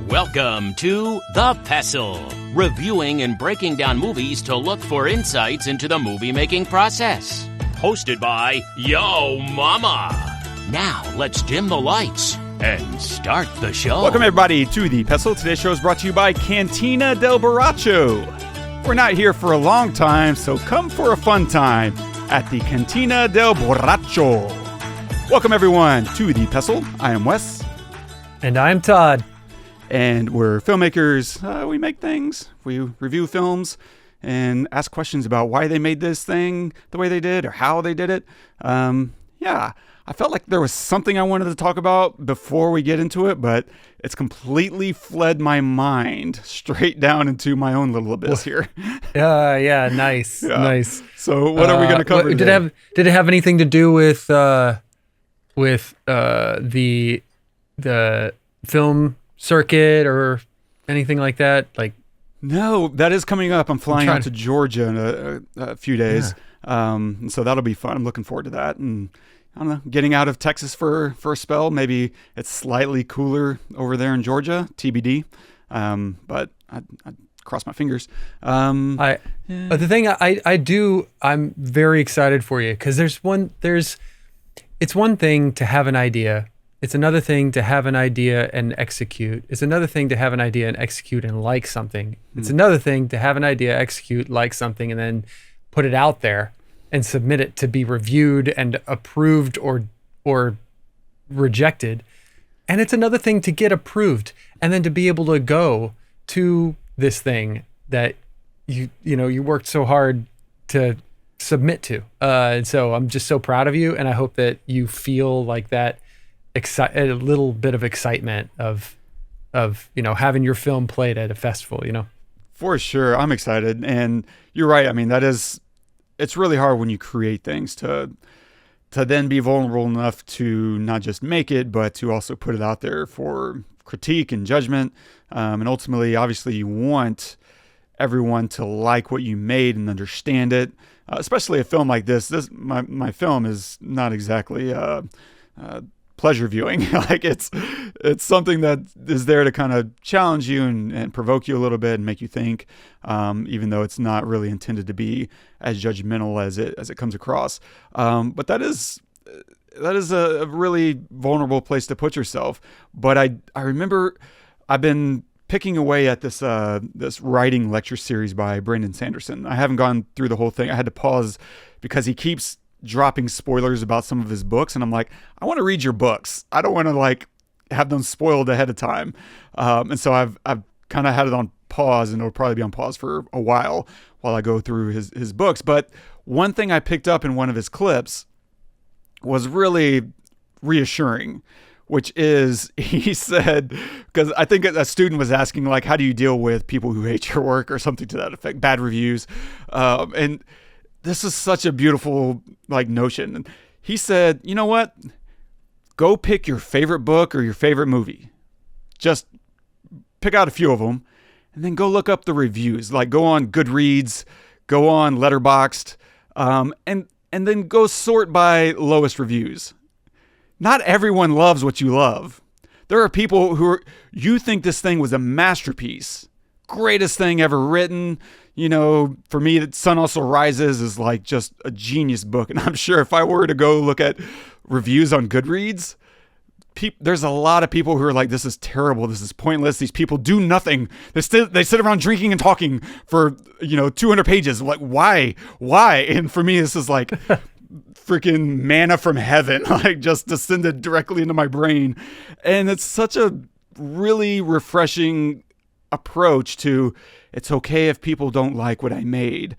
Welcome to The Pestle, reviewing and breaking down movies to look for insights into the movie-making process. Hosted by Yo Mama. Now, let's dim the lights and start the show. Welcome, everybody, to The Pestle. Today's show is brought to you by Cantina del Borracho. We're not here for a long time, so come for a fun time at the Cantina del Borracho. Welcome, everyone, to The Pestle. I am Wes. And I'm Todd. And we're filmmakers. We make things. We review films and ask questions about why they made this thing the way they did or how they did it. I felt like there was something I wanted to talk about before we get into it, but it's completely fled my mind straight down into my own little abyss here. Nice. Nice. So what are we going to cover today? Did it have anything to do with the film circuit or anything like that? Like, no, that is coming up. I'm flying out to Georgia in a few days. Yeah. So that'll be fun. I'm looking forward to that. And I don't know, getting out of Texas for a spell. Maybe it's slightly cooler over there in Georgia, TBD. But I cross my fingers. But the thing I'm very excited for you, because it's one thing to have an idea. It's another thing to have an idea and execute. It's another thing to have an idea and execute and like something. It's another thing to have an idea, execute, like something, and then put it out there and submit it to be reviewed and approved or rejected. And it's another thing to get approved and then to be able to go to this thing that you worked so hard to submit to. And so I'm just so proud of you, and I hope that you feel like that a little bit of excitement of having your film played at a festival. For sure, I'm excited, and you're right. I mean, it's really hard when you create things to then be vulnerable enough to not just make it, but to also put it out there for critique and judgment. And ultimately, obviously, you want everyone to like what you made and understand it. Especially a film like this. My film is not exactly pleasure viewing. Like it's something that is there to kind of challenge you and provoke you a little bit and make you think, even though it's not really intended to be as judgmental as it comes across. But that is a really vulnerable place to put yourself. But I remember I've been picking away at this writing lecture series by Brandon Sanderson. I haven't gone through the whole thing. I had to pause because he keeps dropping spoilers about some of his books, and I'm like, I want to read your books. I don't want to have them spoiled ahead of time. And so I've kind of had it on pause, and it'll probably be on pause for a while I go through his books. But one thing I picked up in one of his clips was really reassuring, which is he said, because I think a student was asking, like, how do you deal with people who hate your work or something to that effect, bad reviews. And this is such a beautiful notion. And he said, you know what? Go pick your favorite book or your favorite movie. Just pick out a few of them and then go look up the reviews. Like, go on Goodreads, go on Letterboxd, and then go sort by lowest reviews. Not everyone loves what you love. There are people you think this thing was a masterpiece, greatest thing ever written. For me, The Sun Also Rises is just a genius book. And I'm sure if I were to go look at reviews on Goodreads, there's a lot of people who are like, this is terrible. This is pointless. These people do nothing. They sit around drinking and talking for, 200 pages. Like, why? And for me, this is like freaking manna from heaven, just descended directly into my brain. And it's such a really refreshing approach to, it's okay if people don't like what I made,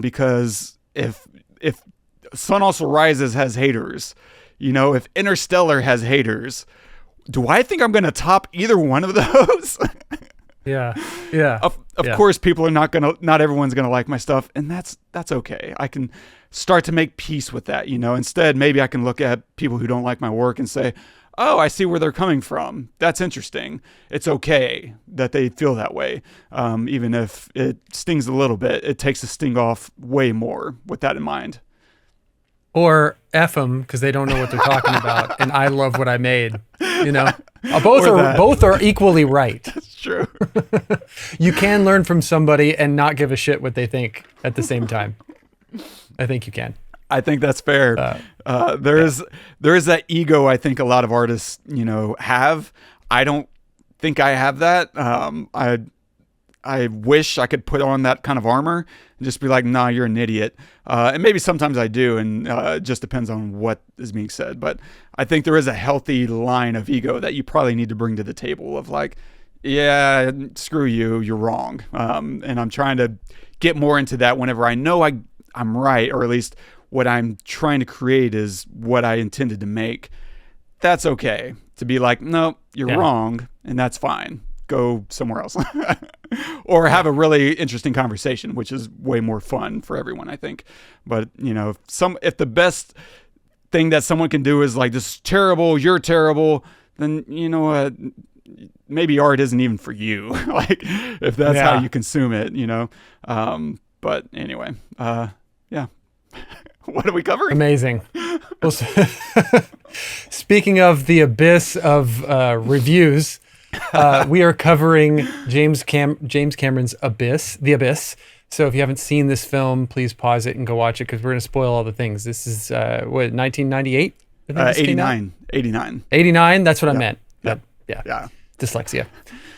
because if Sun Also Rises has haters, if Interstellar has haters, do I think I'm going to top either one of those? Yeah. Of course, not everyone's going to like my stuff, and that's okay. I can start to make peace with that. Instead, maybe I can look at people who don't like my work and say, oh, I see where they're coming from. That's interesting. It's okay that they feel that way. Even if it stings a little bit, it takes the sting off way more with that in mind. Or F them because they don't know what they're talking about, and I love what I made. Both are equally right. You can learn from somebody and not give a shit what they think at the same time. I think you can. I think that's fair. There is that ego I think a lot of artists, have. I don't think I have that. I wish I could put on that kind of armor and just be like, nah, you're an idiot. And maybe sometimes I do, and it just depends on what is being said. But I think there is a healthy line of ego that you probably need to bring to the table of like, yeah, screw you, you're wrong. And I'm trying to get more into that whenever I know I'm right, or at least what I'm trying to create is what I intended to make. That's okay to be like, no, you're wrong, and that's fine. Go somewhere else. Or have a really interesting conversation, which is way more fun for everyone, I think. But, if the best thing that someone can do is like, this is terrible, you're terrible, then you know what? Maybe art isn't even for you. Like, if that's how you consume it, But anyway, yeah. What are we covering? Amazing. Well, speaking of the abyss of reviews, we are covering James Cameron's The Abyss. So if you haven't seen this film, please pause it and go watch it because we're going to spoil all the things. This is, 1998? 89. 89, that's what I meant. Yep. Yeah. Dyslexia.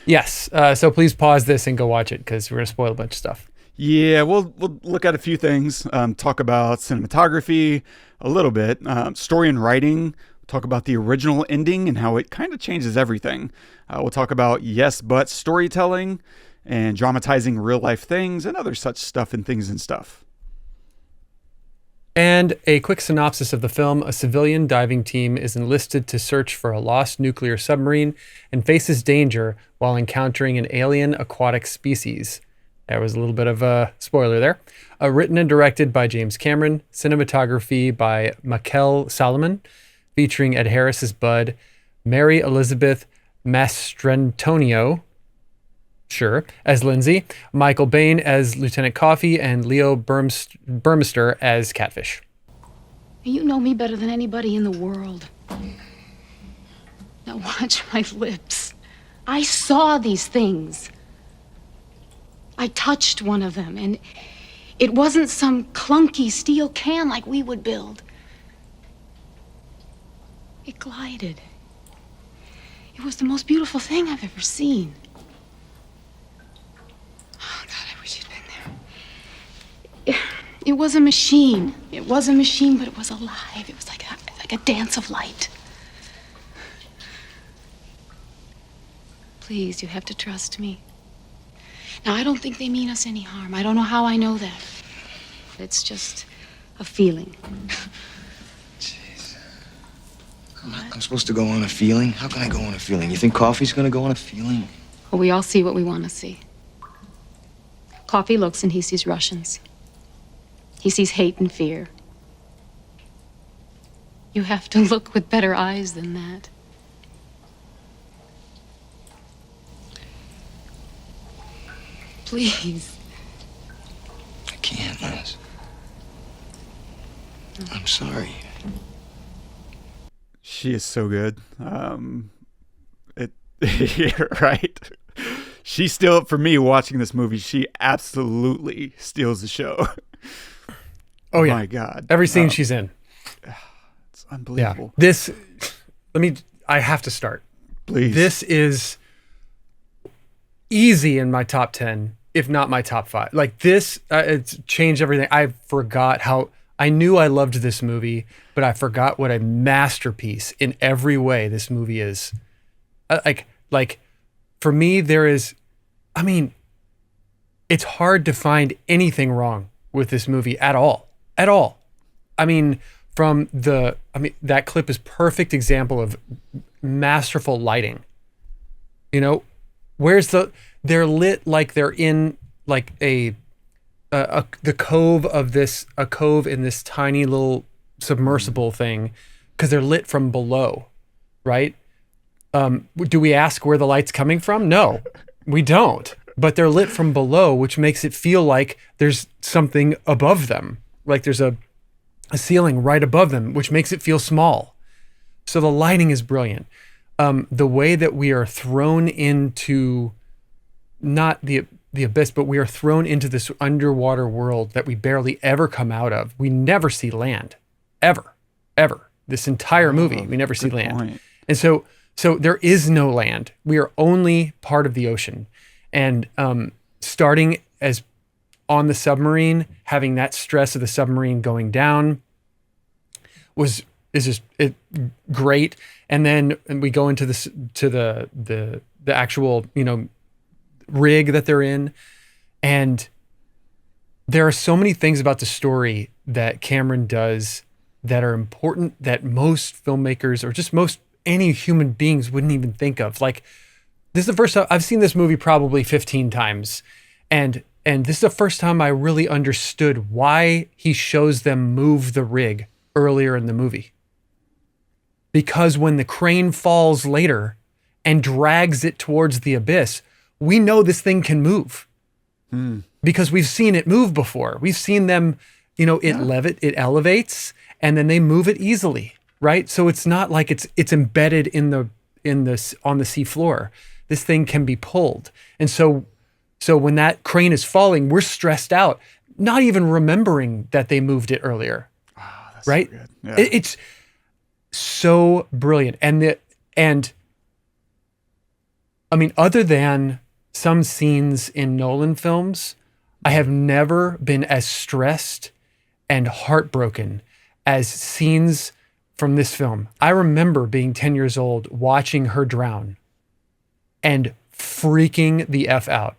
Yes. So please pause this and go watch it because we're going to spoil a bunch of stuff. Yeah, we'll look at a few things, talk about cinematography a little bit, story and writing, talk about the original ending and how it kind of changes everything. We'll talk about yes, but storytelling and dramatizing real life things and other such stuff and things and stuff. And a quick synopsis of the film. A civilian diving team is enlisted to search for a lost nuclear submarine and faces danger while encountering an alien aquatic species. There was a little bit of a spoiler there. Written and directed by James Cameron. Cinematography by Mikel Salomon, featuring Ed Harris as Bud, Mary Elizabeth Mastrantonio, as Lindsay, Michael Bain as Lieutenant Coffee, and Leo Burmester as Catfish. You know me better than anybody in the world. Now watch my lips. I saw these things. I touched one of them, and it wasn't some clunky steel can like we would build. It glided. It was the most beautiful thing I've ever seen. Oh, God, I wish you'd been there. It was a machine. It was a machine, but it was alive. It was like a dance of light. Please, you have to trust me. Now, I don't think they mean us any harm. I don't know how I know that. It's just a feeling. Jeez. I'm supposed to go on a feeling? How can I go on a feeling? You think Coffee's gonna go on a feeling? Well, we all see what we want to see. Coffee looks and he sees Russians. He sees hate and fear. You have to look with better eyes than that. Please. I can't, Liz. I'm sorry. She is so good. You're right. She still, for me, watching this movie, she absolutely steals the show. Oh yeah, my God! Every scene she's in, it's unbelievable. Yeah. I have to start. Please. This is easy in my top 10, if not my top 5. Like this, it's changed everything. I forgot how. I knew I loved this movie, but I forgot what a masterpiece in every way this movie is. Like for me, it's hard to find anything wrong with this movie at all. I mean, that clip is perfect example of masterful lighting. You know, they're lit like they're in like the cove of a cove in this tiny little submersible thing, because they're lit from below, right? Do we ask where the light's coming from? No, we don't. But they're lit from below, which makes it feel like there's something above them, like there's a ceiling right above them, which makes it feel small. So the lighting is brilliant. The way that we are thrown into not the abyss, but we are thrown into this underwater world that we barely ever come out of. We never see land, ever. This entire movie, we never see land. Point. And so there is no land. We are only part of the ocean. And starting as on the submarine, having that stress of the submarine going down is just great. And then we go into the actual, rig that they're in. And there are so many things about the story that Cameron does that are important that most filmmakers or just most any human beings wouldn't even think of. Like, this is the first time I've seen this movie probably 15 times. And this is the first time I really understood why he shows them move the rig earlier in the movie. Because when the crane falls later and drags it towards the abyss, we know this thing can move. Because we've seen it move before. We've seen them, it elevates and then they move it easily, right? So it's not like it's embedded on the sea floor. This thing can be pulled. And so when that crane is falling, we're stressed out, not even remembering that they moved it earlier. Oh, that's right? So good. Yeah. It's so brilliant. And I mean, other than some scenes in Nolan films, I have never been as stressed and heartbroken as scenes from this film. I remember being 10 years old, watching her drown and freaking the F out.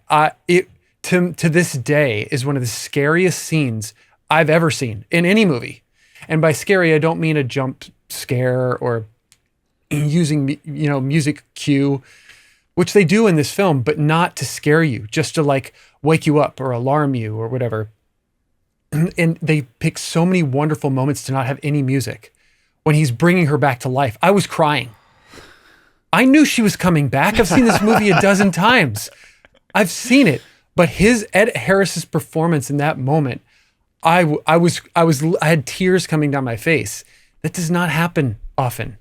To this day is one of the scariest scenes I've ever seen in any movie. And by scary, I don't mean a jump scare or using, music cue, which they do in this film, but not to scare you, just to like wake you up or alarm you or whatever. And they pick so many wonderful moments to not have any music. When he's bringing her back to life, I was crying. I knew she was coming back. I've seen this movie a dozen times. I've seen it, but Ed Harris's performance in that moment, I had tears coming down my face. That does not happen often,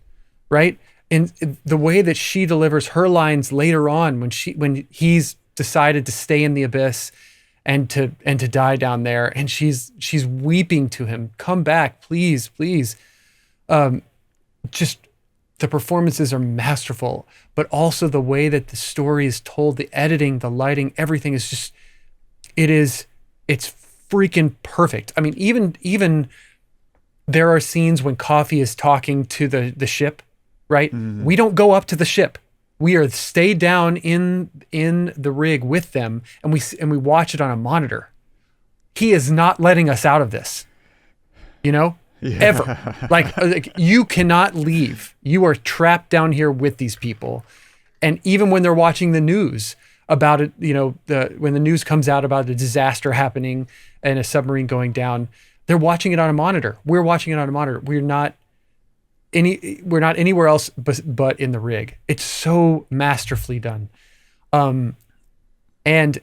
right? And the way that she delivers her lines later on when he's decided to stay in the abyss and to die down there, and she's weeping to him, come back, please. Just the performances are masterful, but also the way that the story is told, the editing, the lighting, everything is just, it's freaking perfect. I mean, even there are scenes when Coffee is talking to the ship, right? Mm-hmm. We don't go up to the ship. We are stay down in the rig with them, and we watch it on a monitor. He is not letting us out of this, ever. Like you cannot leave. You are trapped down here with these people. And even when they're watching the news about it, when the news comes out about a disaster happening and a submarine going down, they're watching it on a monitor. We're watching it on a monitor. We're not anywhere else but in the rig. It's so masterfully done. And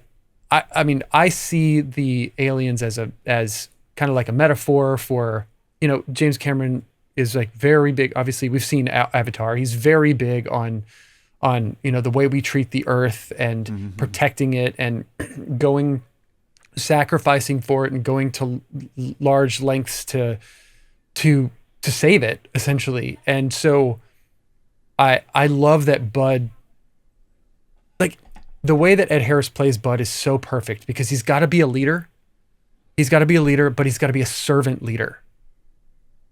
I mean, I see the aliens as kind of like a metaphor for, James Cameron is like very big. Obviously we've seen Avatar. He's very big on, the way we treat the earth and mm-hmm. protecting it and sacrificing for it and going to large lengths to save it, essentially. And so I love that Bud, like the way that Ed Harris plays Bud is so perfect because he's got to be a leader. He's got to be a leader, but he's got to be a servant leader.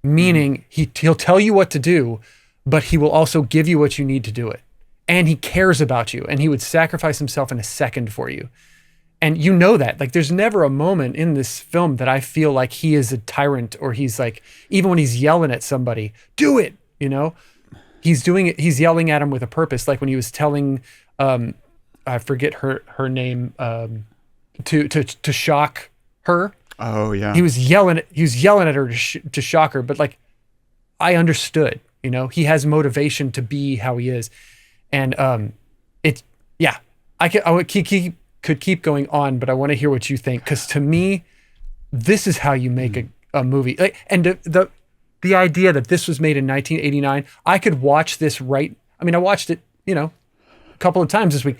Meaning he'll tell you what to do, but he will also give you what you need to do it. And he cares about you, and he would sacrifice himself in a second for you. And you know that. Like, there's never a moment in this film that I feel like he is a tyrant or he's like, even when he's yelling at somebody, do it, he's doing it. He's yelling at him with a purpose. Like when he was telling, I forget her name, to shock her. Oh yeah. He was yelling at her to shock her, but like, I understood, he has motivation to be how he is. And, could keep going on, but I want to hear what you think. Cause to me, this is how you make a movie. Like, and the idea that this was made in 1989, I could watch this I watched it, a couple of times this week.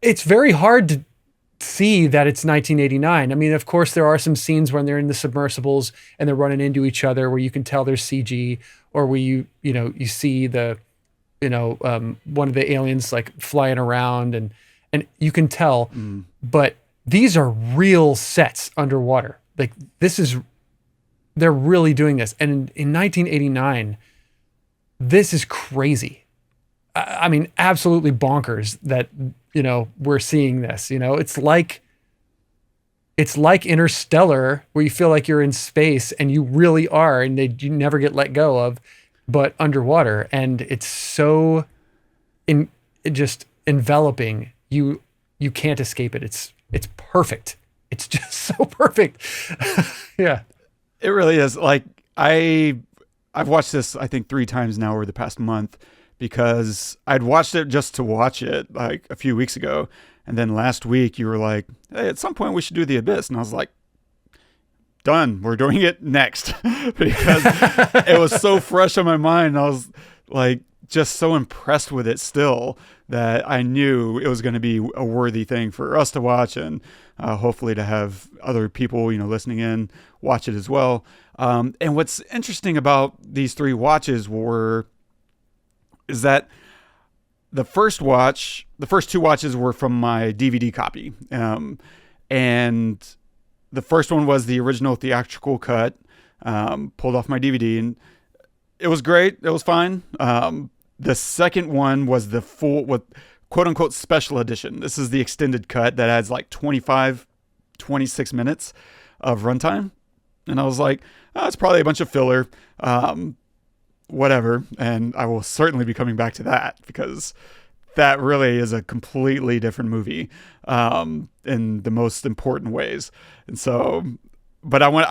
it's very hard to see that it's 1989. I mean, of course, there are some scenes when they're in the submersibles and they're running into each other where you can tell there's CG, or where you see the, one of the aliens like flying around and you can tell, but these are real sets underwater. Like they're really doing this. And in 1989, this is crazy. I mean, absolutely bonkers that, we're seeing this, it's like Interstellar, where you feel like you're in space and you really are, and you never get let go of, but underwater. And it's so just enveloping. You can't escape it. It's perfect. It's just so perfect. Yeah. It really is. Like I've watched this, I think 3 times now over the past month, because I'd watched it just to watch it like a few weeks ago. And then last week you were like, hey, at some point we should do The Abyss. And I was like, done. We're doing it next. Because it was so fresh on my mind. I was like, just so impressed with it still, that I knew it was going to be a worthy thing for us to watch, and hopefully to have other people, listening in, watch it as well. And what's interesting about these 3 watches is that the first 2 watches were from my DVD copy. And the first one was the original theatrical cut, pulled off my DVD, and it was great. It was fine. The second one was the full, what quote unquote special edition. This is the extended cut that adds like 26 minutes of runtime. And I was like, oh, it's probably a bunch of filler, whatever. And I will certainly be coming back to that, because that really is a completely different movie, in the most important ways. And so, but I'm going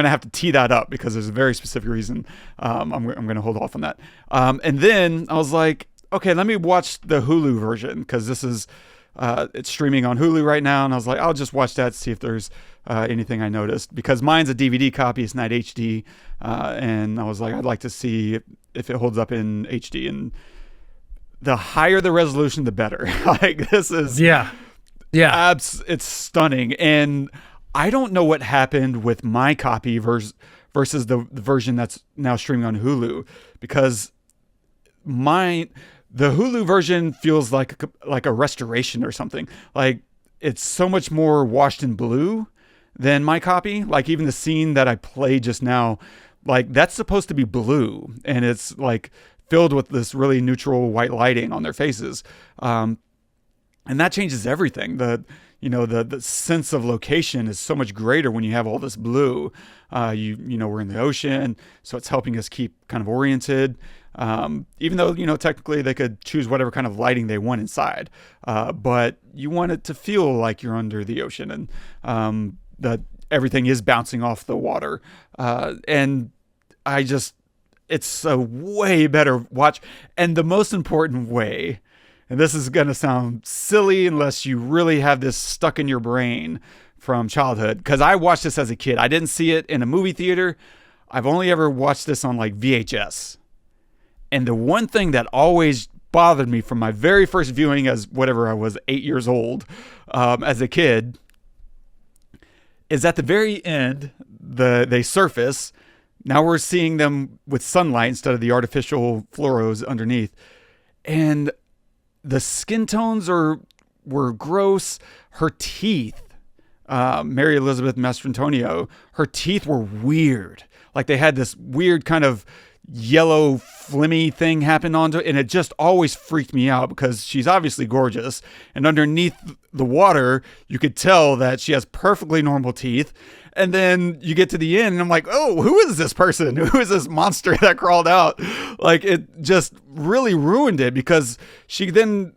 to have to tee that up, because there's a very specific reason. I'm going to hold off on that. And then I was like, okay, let me watch the Hulu version, because this is, it's streaming on Hulu right now. And I was like, I'll just watch that, see if there's anything I noticed, because mine's a DVD copy. It's not HD. And I was like, I'd like to see if it holds up in HD, and the higher the resolution, the better. Like this is, it's stunning. And I don't know what happened with my copy versus the version that's now streaming on Hulu, because the Hulu version feels like a restoration or something. Like it's so much more washed in blue than my copy. Like even the scene that I played just now, like that's supposed to be blue, and it's like filled with this really neutral white lighting on their faces. And that changes everything. The sense of location is so much greater when you have all this blue. We're in the ocean, so it's helping us keep kind of oriented. Even though, technically they could choose whatever kind of lighting they want inside. But you want it to feel like you're under the ocean, and that everything is bouncing off the water. And it's a way better watch. And the most important way, and this is going to sound silly unless you really have this stuck in your brain from childhood, because I watched this as a kid. I didn't see it in a movie theater. I've only ever watched this on like VHS. And the one thing that always bothered me from my very first viewing as whatever I was, 8 years old, as a kid, is at the very end, they surface. Now we're seeing them with sunlight instead of the artificial fluoros underneath. And the skin tones were gross. Her teeth, Mary Elizabeth Mastrantonio, her teeth were weird. Like they had this weird kind of yellow flimmy thing happen onto it, and it just always freaked me out, because she's obviously gorgeous, and underneath the water you could tell that she has perfectly normal teeth. And then you get to the end and I'm like, oh, who is this person? Who is this monster that crawled out? Like it just really ruined it, because she then,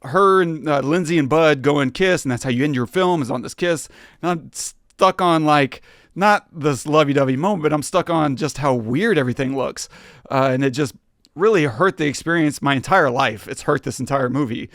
her and Lindsay and Bud go and kiss, and that's how you end your film, is on this kiss. And I'm stuck on like, not this lovey-dovey moment, but I'm stuck on just how weird everything looks. And it just really hurt the experience my entire life. It's hurt this entire movie.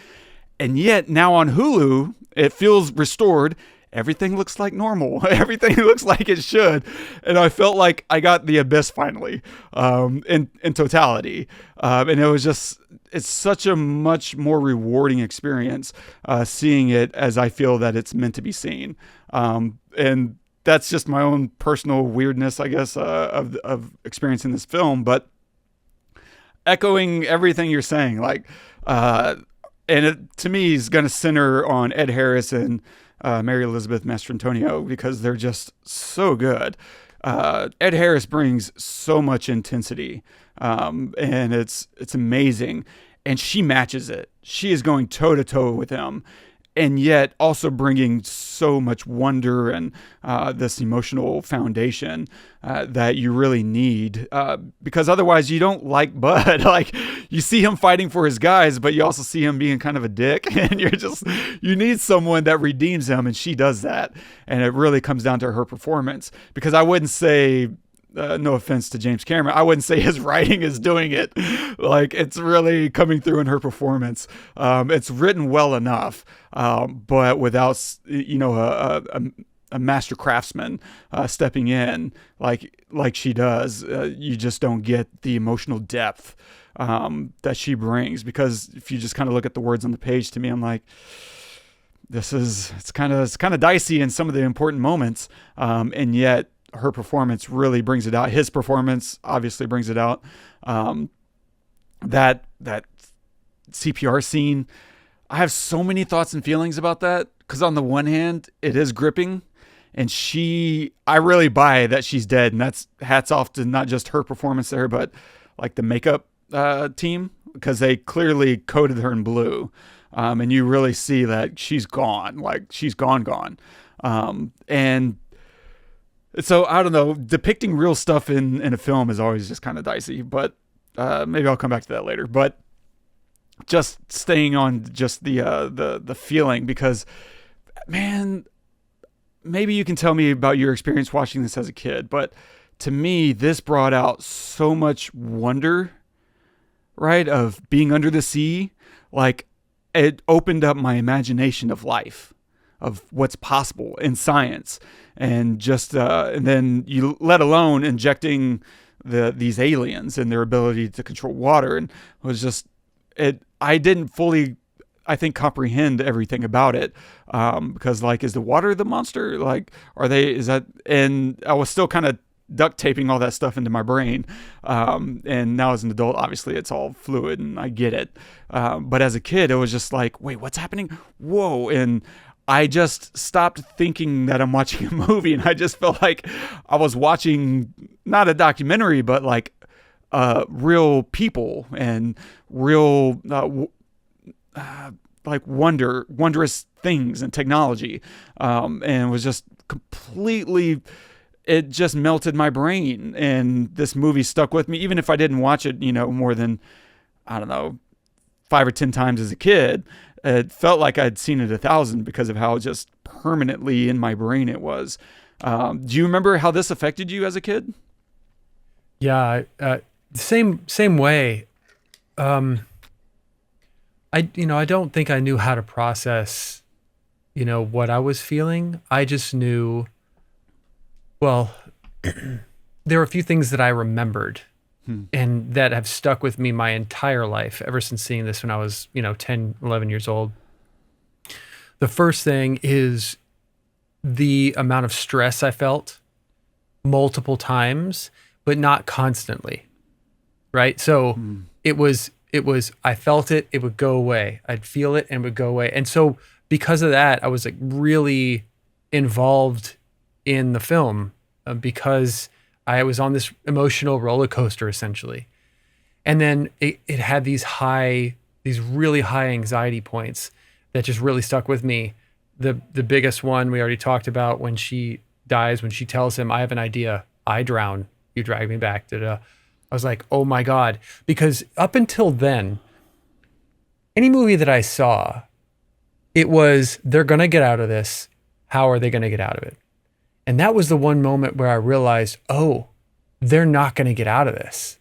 And yet now on Hulu, it feels restored. everything looks like normal. Everything looks like it should. And I felt like I got The Abyss finally, in totality. And it was just, it's such a much more rewarding experience, seeing it as I feel that it's meant to be seen. And that's just my own personal weirdness, I guess, of experiencing this film, but echoing everything you're saying, like, and it, to me, is going to center on Ed Harris and Mary Elizabeth Mastrantonio because they're just so good. Ed Harris brings so much intensity, and it's amazing. And she matches it. She is going toe to toe with him, and yet also bringing so much wonder and this emotional foundation that you really need, because otherwise you don't like Bud. Like, you see him fighting for his guys, but you also see him being kind of a dick, and you need someone that redeems him, and she does that. And it really comes down to her performance, because I wouldn't say, no offense to James Cameron, I wouldn't say his writing is doing it. Like, it's really coming through in her performance. It's written well enough, but without, a master craftsman stepping in like she does, you just don't get the emotional depth that she brings. Because if you just kind of look at the words on the page, to me, I'm like, it's kind of dicey in some of the important moments, and yet her performance really brings it out. His performance obviously brings it out. That CPR scene, I have so many thoughts and feelings about that, because on the one hand, it is gripping, and I really buy that she's dead, and that's hats off to not just her performance there, but like the makeup team, because they clearly coated her in blue, and you really see that she's gone, like she's gone. And so, I don't know, depicting real stuff in a film is always just kind of dicey, but maybe I'll come back to that later. But just staying on just the feeling, because, man, maybe you can tell me about your experience watching this as a kid, but to me, this brought out so much wonder, right, of being under the sea. Like, it opened up my imagination of life, of what's possible in science, and just and then you let alone injecting these aliens and their ability to control water, and it was just I didn't fully, I think, comprehend everything about it, because, like, is the water the monster? Like, and I was still kind of duct taping all that stuff into my brain, and now as an adult, obviously it's all fluid and I get it, but as a kid it was just like, wait, what's happening? Whoa. And I just stopped thinking that I'm watching a movie, and I just felt like I was watching not a documentary, but like real people and real like wondrous things and technology, and it was just completely, it just melted my brain, and this movie stuck with me, even if I didn't watch it, more than, I don't know, 5 or 10 times as a kid. It felt like I'd seen it 1,000 because of how just permanently in my brain it was. Do you remember how this affected you as a kid? Yeah, same way. I don't think I knew how to process, what I was feeling. I just knew, well, there were a few things that I remembered and that have stuck with me my entire life, ever since seeing this when I was, 10, 11 years old. The first thing is the amount of stress I felt multiple times, but not constantly. Right? So it was, I felt it, it would go away. I'd feel it and it would go away. And so because of that, I was like really involved in the film, because I was on this emotional roller coaster essentially. And then it had these really high anxiety points that just really stuck with me. The biggest one we already talked about, when she dies, when she tells him, I have an idea, I drown, you drag me back. I was like, oh my God. Because up until then, any movie that I saw, it was, they're going to get out of this. How are they going to get out of it? And that was the one moment where I realized, oh, they're not going to get out of this.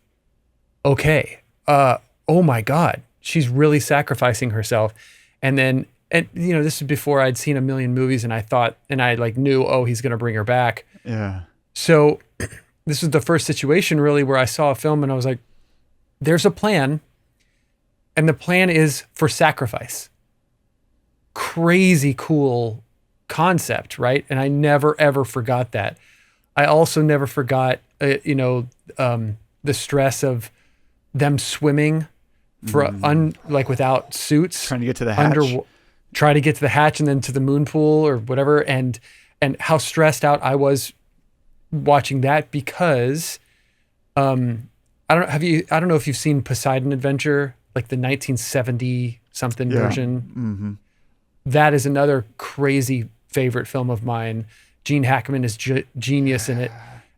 Okay. Oh my God. She's really sacrificing herself. And then and this is before I'd seen a million movies, and I like knew, oh, he's going to bring her back. Yeah. So this was the first situation really where I saw a film and I was like, there's a plan, and the plan is for sacrifice. Crazy cool concept, right? And I never ever forgot that. I also never forgot, the stress of them swimming for like without suits, Trying to get to the hatch. Try to get to the hatch and then to the moon pool or whatever, and how stressed out I was watching that because I don't know if you've seen Poseidon Adventure, like the 1970 something version. Mm-hmm. That is another crazy favorite film of mine. Gene Hackman is genius in it,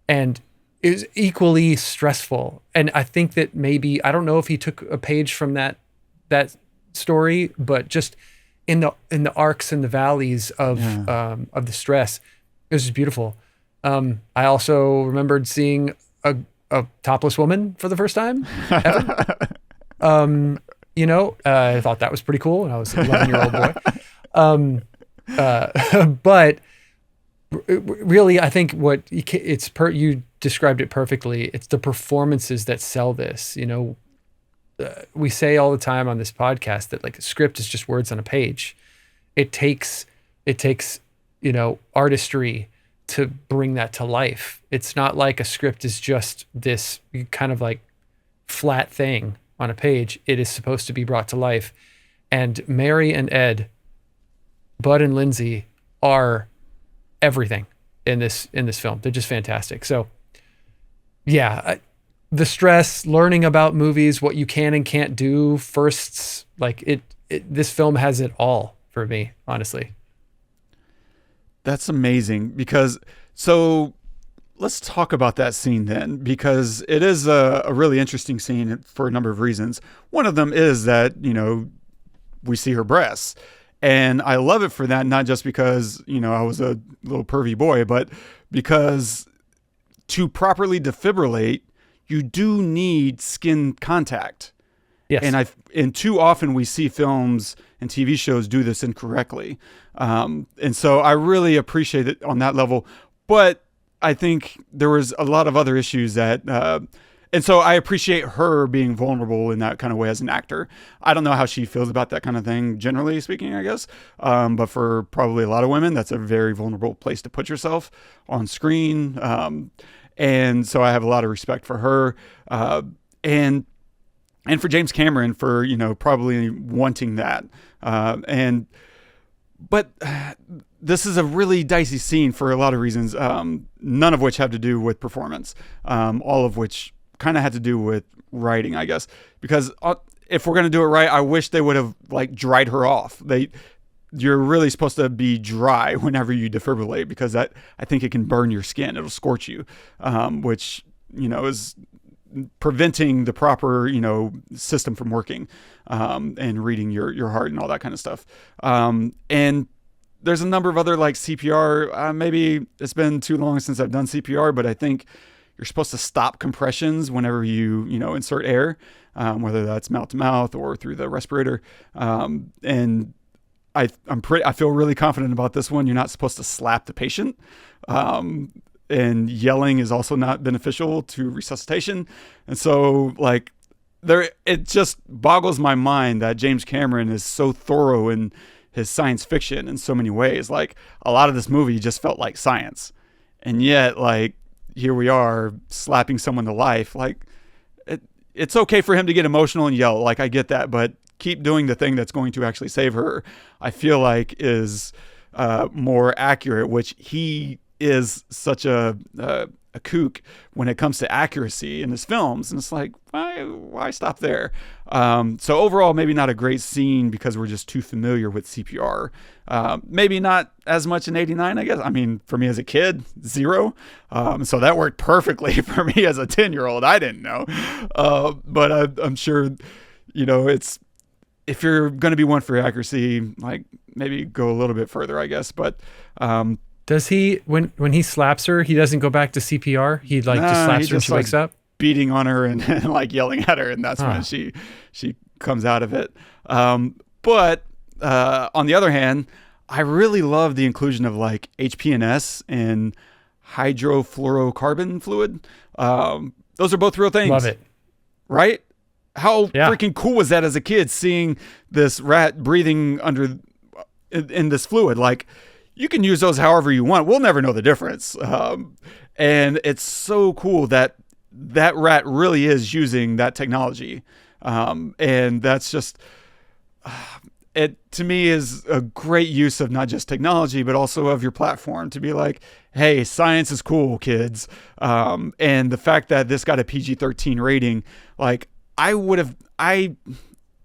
and is equally stressful. And I think that maybe, I don't know if he took a page from that story, but just in the arcs and the valleys of the stress, it was just beautiful. I also remembered seeing a topless woman for the first time ever. I thought that was pretty cool when I was an 11-year-old boy. But really, I think you described it perfectly. It's the performances that sell this. We say all the time on this podcast that like a script is just words on a page. It takes artistry to bring that to life. It's not like a script is just this kind of like flat thing on a page. It is supposed to be brought to life. And Mary and Ed, Bud and Lindsay, are everything in this film. They're just fantastic. So yeah, the stress, learning about movies, what you can and can't do, firsts, like this film has it all for me, honestly. That's amazing because, so let's talk about that scene then, because it is a really interesting scene for a number of reasons. One of them is that, we see her breasts, and I love it for that, not just because, I was a little pervy boy, but because to properly defibrillate, you do need skin contact. Yes. And too often we see films and TV shows do this incorrectly. And so I really appreciate it on that level. But I think there was a lot of other issues that, and so I appreciate her being vulnerable in that kind of way as an actor. I don't know how she feels about that kind of thing, generally speaking, I guess. But for probably a lot of women, that's a very vulnerable place to put yourself on screen. And so I have a lot of respect for her. And for James Cameron for, probably wanting that. But this is a really dicey scene for a lot of reasons, none of which have to do with performance, all of which kind of had to do with writing, I guess. Because if we're going to do it right, I wish they would have dried her off. You're really supposed to be dry whenever you defibrillate, because I think it can burn your skin. It'll scorch you, which, is preventing the proper, system from working, and reading your heart and all that kind of stuff. And there's a number of other CPR. Maybe it's been too long since I've done CPR, but I think you're supposed to stop compressions whenever you insert air, whether that's mouth to mouth or through the respirator. And I feel really confident about this one. You're not supposed to slap the patient. And yelling is also not beneficial to resuscitation. And so it just boggles my mind that James Cameron is so thorough in his science fiction in so many ways. A lot of this movie just felt like science. And yet, here we are slapping someone to life. It's okay for him to get emotional and yell. I get that, but keep doing the thing that's going to actually save her, I feel like is more accurate, which he is such a kook when it comes to accuracy in his films. And it's why stop there? So overall, maybe not a great scene because we're just too familiar with CPR. Maybe not as much in 89, I guess. I mean, for me as a kid, 0. So that worked perfectly for me as a 10-year-old. I didn't know. But I'm sure, it's, if you're going to be one for accuracy, maybe go a little bit further, I guess. But, does he, when he slaps her, he doesn't go back to CPR? He just slaps her and she wakes up? Beating on her and yelling at her, and that's when she comes out of it. But on the other hand, I really love the inclusion of like HPNS and hydrofluorocarbon fluid. Those are both real things. Love it. Right? How freaking cool was that as a kid, seeing this rat breathing in this fluid? Like, you can use those however you want. We'll never know the difference. And it's so cool that that rat really is using that technology. And that's just, it to me is a great use of not just technology, but also of your platform to be like, hey, science is cool, kids. And the fact that this got a PG-13 rating, like, I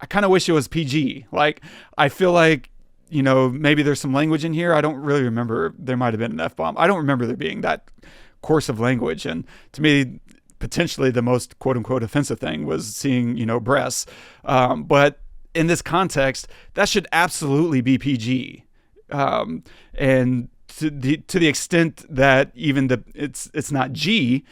kind of wish it was PG. Like, I feel like, you know, maybe there's some language in here. I don't really remember. There might have been an F-bomb. I don't remember there being that coarse of language. And to me, potentially the most quote unquote offensive thing was seeing, you know, breasts. But in this context, that should absolutely be PG. And to the extent that even it's not G,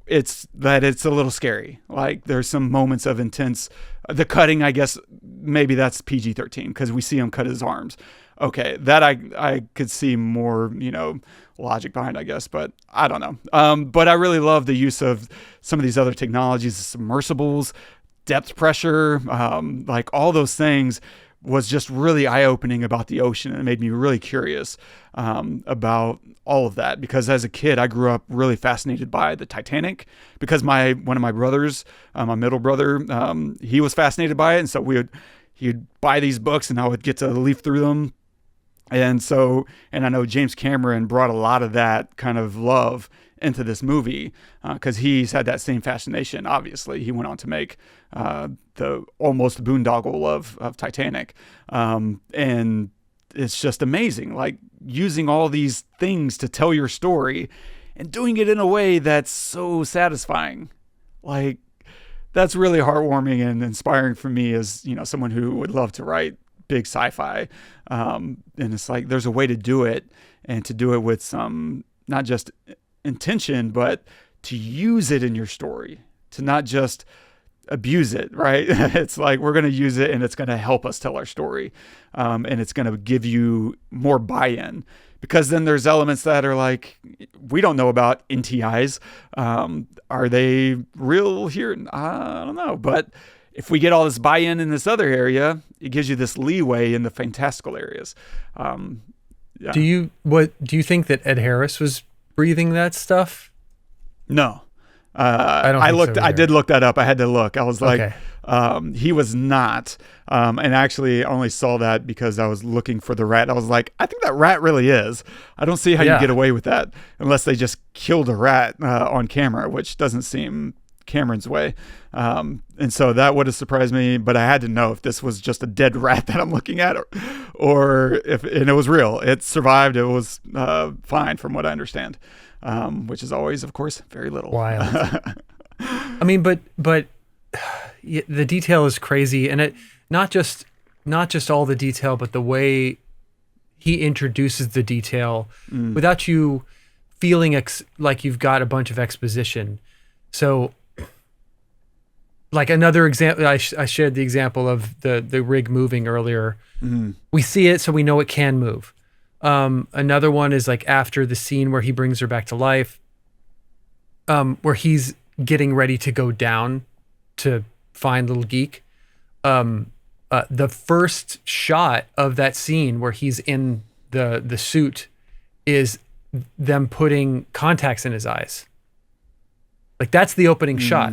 it's that it's a little scary. Like, there's some moments of intense, the cutting, I guess maybe that's PG-13 because we see him cut his arms. Okay, that I could see more, you know, logic behind, I guess, but I don't know. But I really love the use of some of these other technologies, the submersibles, depth pressure, like all those things was just really eye-opening about the ocean, and it made me really curious about all of that, because as a kid I grew up really fascinated by the Titanic because one of my brothers, my middle brother, he was fascinated by it, and so he'd buy these books and I would get to leaf through them. And I know James Cameron brought a lot of that kind of love into this movie because he's had that same fascination. Obviously, he went on to make the almost boondoggle of Titanic. And it's just amazing, like using all these things to tell your story and doing it in a way that's so satisfying. Like, that's really heartwarming and inspiring for me as, you know, someone who would love to write big sci-fi. And it's like, there's a way to do it, and to do it with some, not just intention, but to use it in your story, to not just abuse it, right? It's like, we're going to use it and it's going to help us tell our story. And it's going to give you more buy-in, because then there's elements that are like, we don't know about NTIs. Are they real here? I don't know. But if we get all this buy-in in this other area, it gives you this leeway in the fantastical areas. Yeah. Do you think that Ed Harris was breathing that stuff? No. I did look that up. I had to look. I was like, okay. He was not. And actually I only saw that because I was looking for the rat. I was like, I think that rat really is. I don't see how you get away with that unless they just killed a rat on camera, which doesn't seem Cameron's way. And so that would have surprised me, but I had to know if this was just a dead rat that I'm looking at, or if, and it was real. It survived. It was fine from what I understand, which is always, of course, very little. Wild. I mean, but the detail is crazy, and it not just all the detail, but the way he introduces the detail without you feeling like you've got a bunch of exposition. So, like another example, I shared the example of the rig moving earlier. Mm-hmm. We see it, so we know it can move. Another one is like after the scene where he brings her back to life, where he's getting ready to go down to find little geek. The first shot of that scene where he's in the suit is them putting contacts in his eyes. Like, that's the opening shot.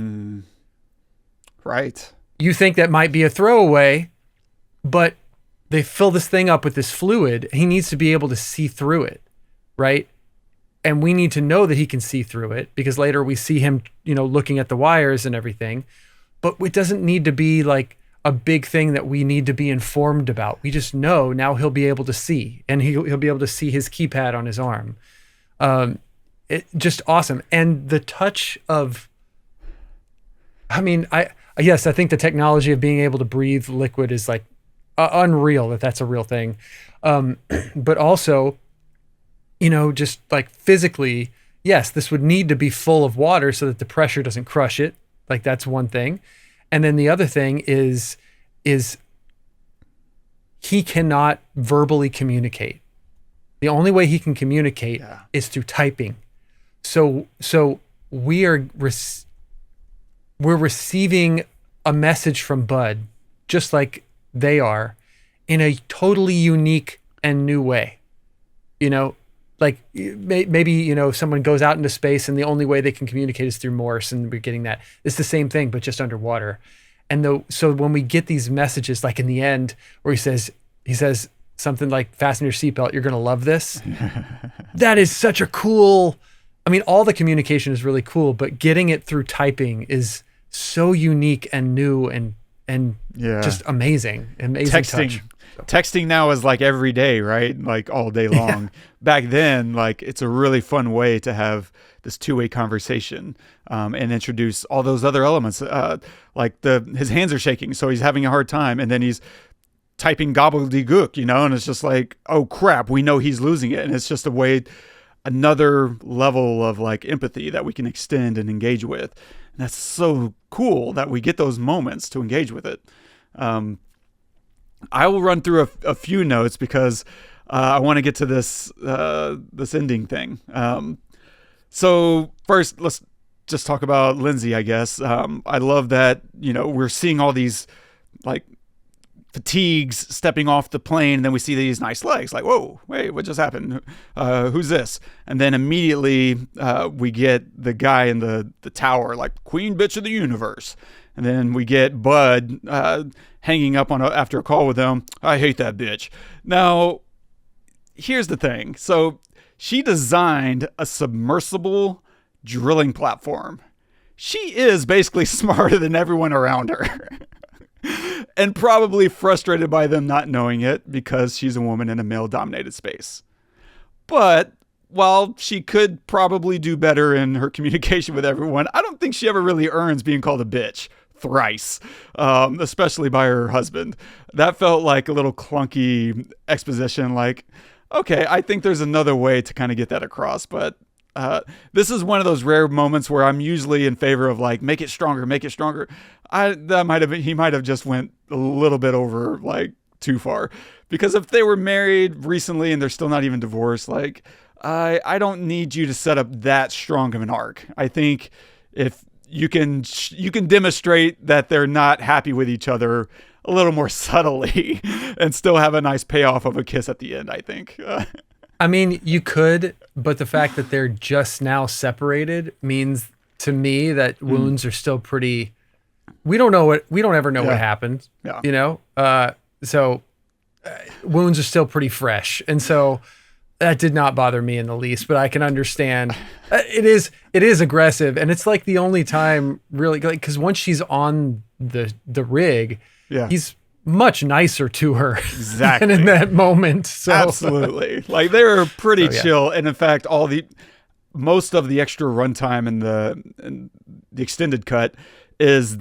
Right. You think that might be a throwaway, but they fill this thing up with this fluid. He needs to be able to see through it, right? And we need to know that he can see through it, because later we see him, looking at the wires and everything. But it doesn't need to be like a big thing that we need to be informed about. We just know now he'll be able to see, and he'll be able to see his keypad on his arm. It just awesome. And the touch of, I think the technology of being able to breathe liquid is like unreal, that's a real thing. But also, just like physically, yes, this would need to be full of water so that the pressure doesn't crush it. Like, that's one thing. And then the other thing is he cannot verbally communicate. The only way he can communicate is through typing. So we're receiving a message from Bud, just like they are, in a totally unique and new way. You know, like maybe, you know, someone goes out into space and the only way they can communicate is through Morse, and we're getting that. It's the same thing, but just underwater. And so when we get these messages, like in the end, where he says something like, fasten your seatbelt, you're going to love this. That is such a cool, I mean, all the communication is really cool, but getting it through typing is so unique and new and just amazing touch. Texting now is like every day, right? Like all day long. Yeah. Back then, like it's a really fun way to have this two-way conversation and introduce all those other elements. Like his hands are shaking, so he's having a hard time, and then he's typing gobbledygook, you know, and it's just like, oh crap, we know he's losing it, and it's just another level of like empathy that we can extend and engage with. And that's so cool that we get those moments to engage with it. I will run through a few notes because I want to get to this ending thing. So first, let's just talk about Lindsay, I guess. I love that, you know, we're seeing all these like fatigues stepping off the plane, and then we see these nice legs. Like, whoa, wait, what just happened? Who's this? And then immediately we get the guy in the tower, like queen bitch of the universe. And then we get Bud hanging up after a call with them. I hate that bitch. Now, here's the thing. So she designed a submersible drilling platform. She is basically smarter than everyone around her. And probably frustrated by them not knowing it because she's a woman in a male-dominated space. But while she could probably do better in her communication with everyone, I don't think she ever really earns being called a bitch thrice, especially by her husband. That felt like a little clunky exposition. Like, okay, I think there's another way to kind of get that across, but this is one of those rare moments where I'm usually in favor of like, make it stronger, make it stronger. He might have just went a little bit over like too far, because if they were married recently and they're still not even divorced, like I don't need you to set up that strong of an arc. I think if you can demonstrate that they're not happy with each other a little more subtly and still have a nice payoff of a kiss at the end, I think. I mean, you could, but the fact that they're just now separated means to me that wounds are still pretty. We don't ever know what happened. Yeah. You know, so wounds are still pretty fresh, and so that did not bother me in the least. But I can understand it is aggressive, and it's like the only time really, like, because once she's on the rig, he's much nicer to her exactly than in that moment. So absolutely, like they're pretty chill, and in fact, most of the extra runtime in the extended cut is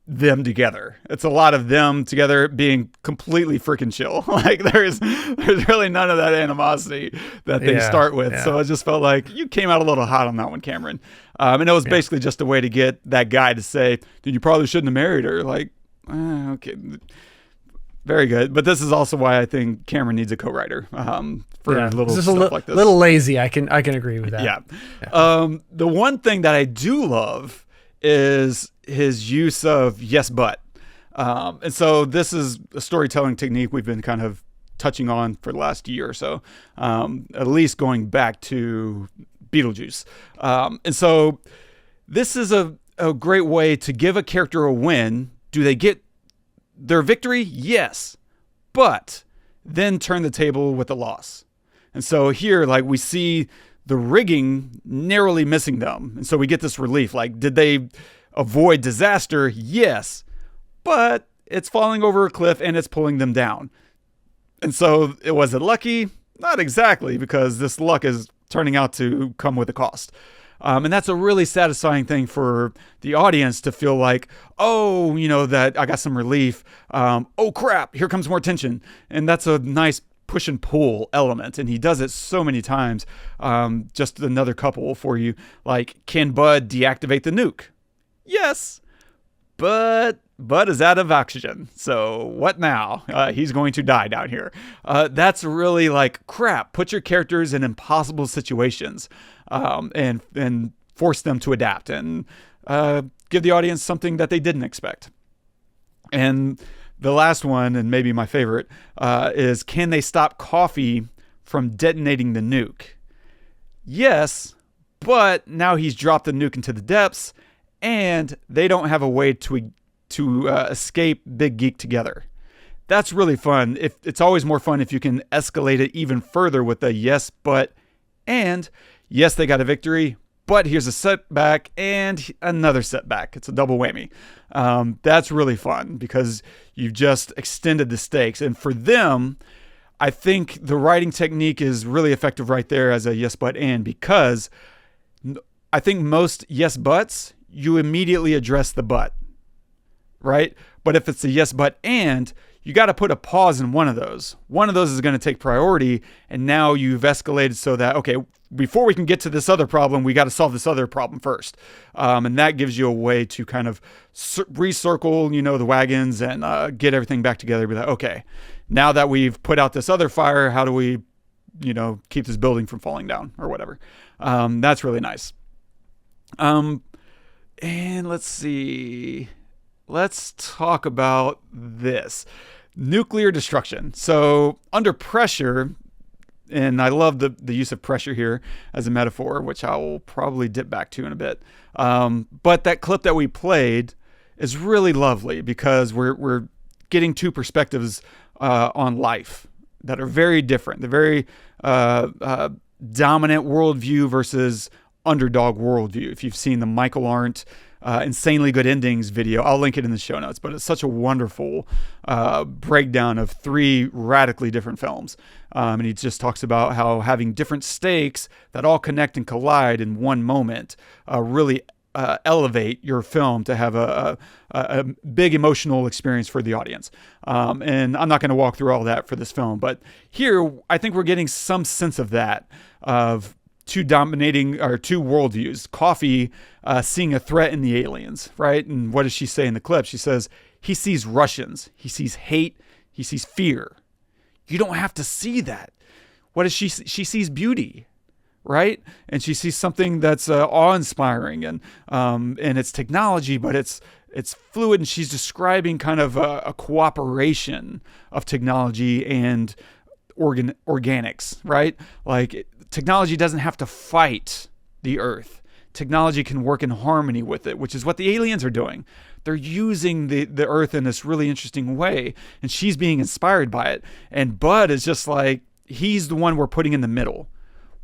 them together. It's a lot of them together being completely freaking chill. Like there's really none of that animosity that they start with. So it just felt like you came out a little hot on that one, Cameron. And it was basically just a way to get that guy to say, dude, you probably shouldn't have married her. Like, okay, very good. But this is also why I think Cameron needs a co-writer for little stuff like this. A little lazy. I can agree with that. Yeah. The one thing that I do love is his use of yes, but. And so this is a storytelling technique we've been kind of touching on for the last year or so, at least going back to Beetlejuice. And so this is a great way to give a character a win. Do they get their victory? Yes. But then turn the table with a loss. And so here, like, we see the rigging narrowly missing them. And so we get this relief. Like, did they avoid disaster? Yes. But it's falling over a cliff and it's pulling them down. And so was it lucky? Not exactly, because this luck is turning out to come with a cost. And that's a really satisfying thing for the audience to feel like, oh, you know, that I got some relief. Oh, crap, here comes more tension. And that's a nice push and pull element. And he does it so many times. Just another couple for you. Like, can Bud deactivate the nuke? Yes. But Bud is out of oxygen. So what now? He's going to die down here. That's really like, crap. Put your characters in impossible situations, and force them to adapt and give the audience something that they didn't expect. And the last one, and maybe my favorite, is, can they stop Coffee from detonating the nuke? Yes, but now he's dropped the nuke into the depths, and they don't have a way to escape Big Geek together. That's really fun. It's always more fun if you can escalate it even further with a yes, but, and yes, they got a victory, but here's a setback and another setback. It's a double whammy. That's really fun because you've just extended the stakes. And for them, I think the writing technique is really effective right there as a yes, but, and, because I think most yes, buts, you immediately address the but, right? But if it's a yes, but, and, you got to put a pause in one of those. One of those is going to take priority. And now you've escalated so that, okay, before we can get to this other problem, we got to solve this other problem first. And that gives you a way to kind of recircle, the wagons and get everything back together. Be like, okay, now that we've put out this other fire, how do we, keep this building from falling down or whatever? That's really nice. And let's see. Let's talk about this. Nuclear destruction. So under pressure, and I love the use of pressure here as a metaphor, which I will probably dip back to in a bit. But that clip that we played is really lovely because we're getting two perspectives on life that are very different. The very dominant worldview versus underdog worldview. If you've seen the Michael Arndt Insanely Good Endings video, I'll link it in the show notes, but it's such a wonderful breakdown of three radically different films. And he just talks about how having different stakes that all connect and collide in one moment really elevate your film to have a big emotional experience for the audience. And I'm not going to walk through all that for this film, but here I think we're getting some sense of that, of two worldviews. Coffee seeing a threat in the aliens, right? And what does she say in the clip? She says, he sees Russians, he sees hate, he sees fear. You don't have to see that. What does she sees beauty, right? And she sees something that's awe-inspiring, and it's technology, but it's fluid, and she's describing kind of a cooperation of technology and organics, right? Like, technology doesn't have to fight the earth. Technology can work in harmony with it, which is what the aliens are doing. They're using the earth in this really interesting way, and she's being inspired by it. And Bud is just like, he's the one we're putting in the middle.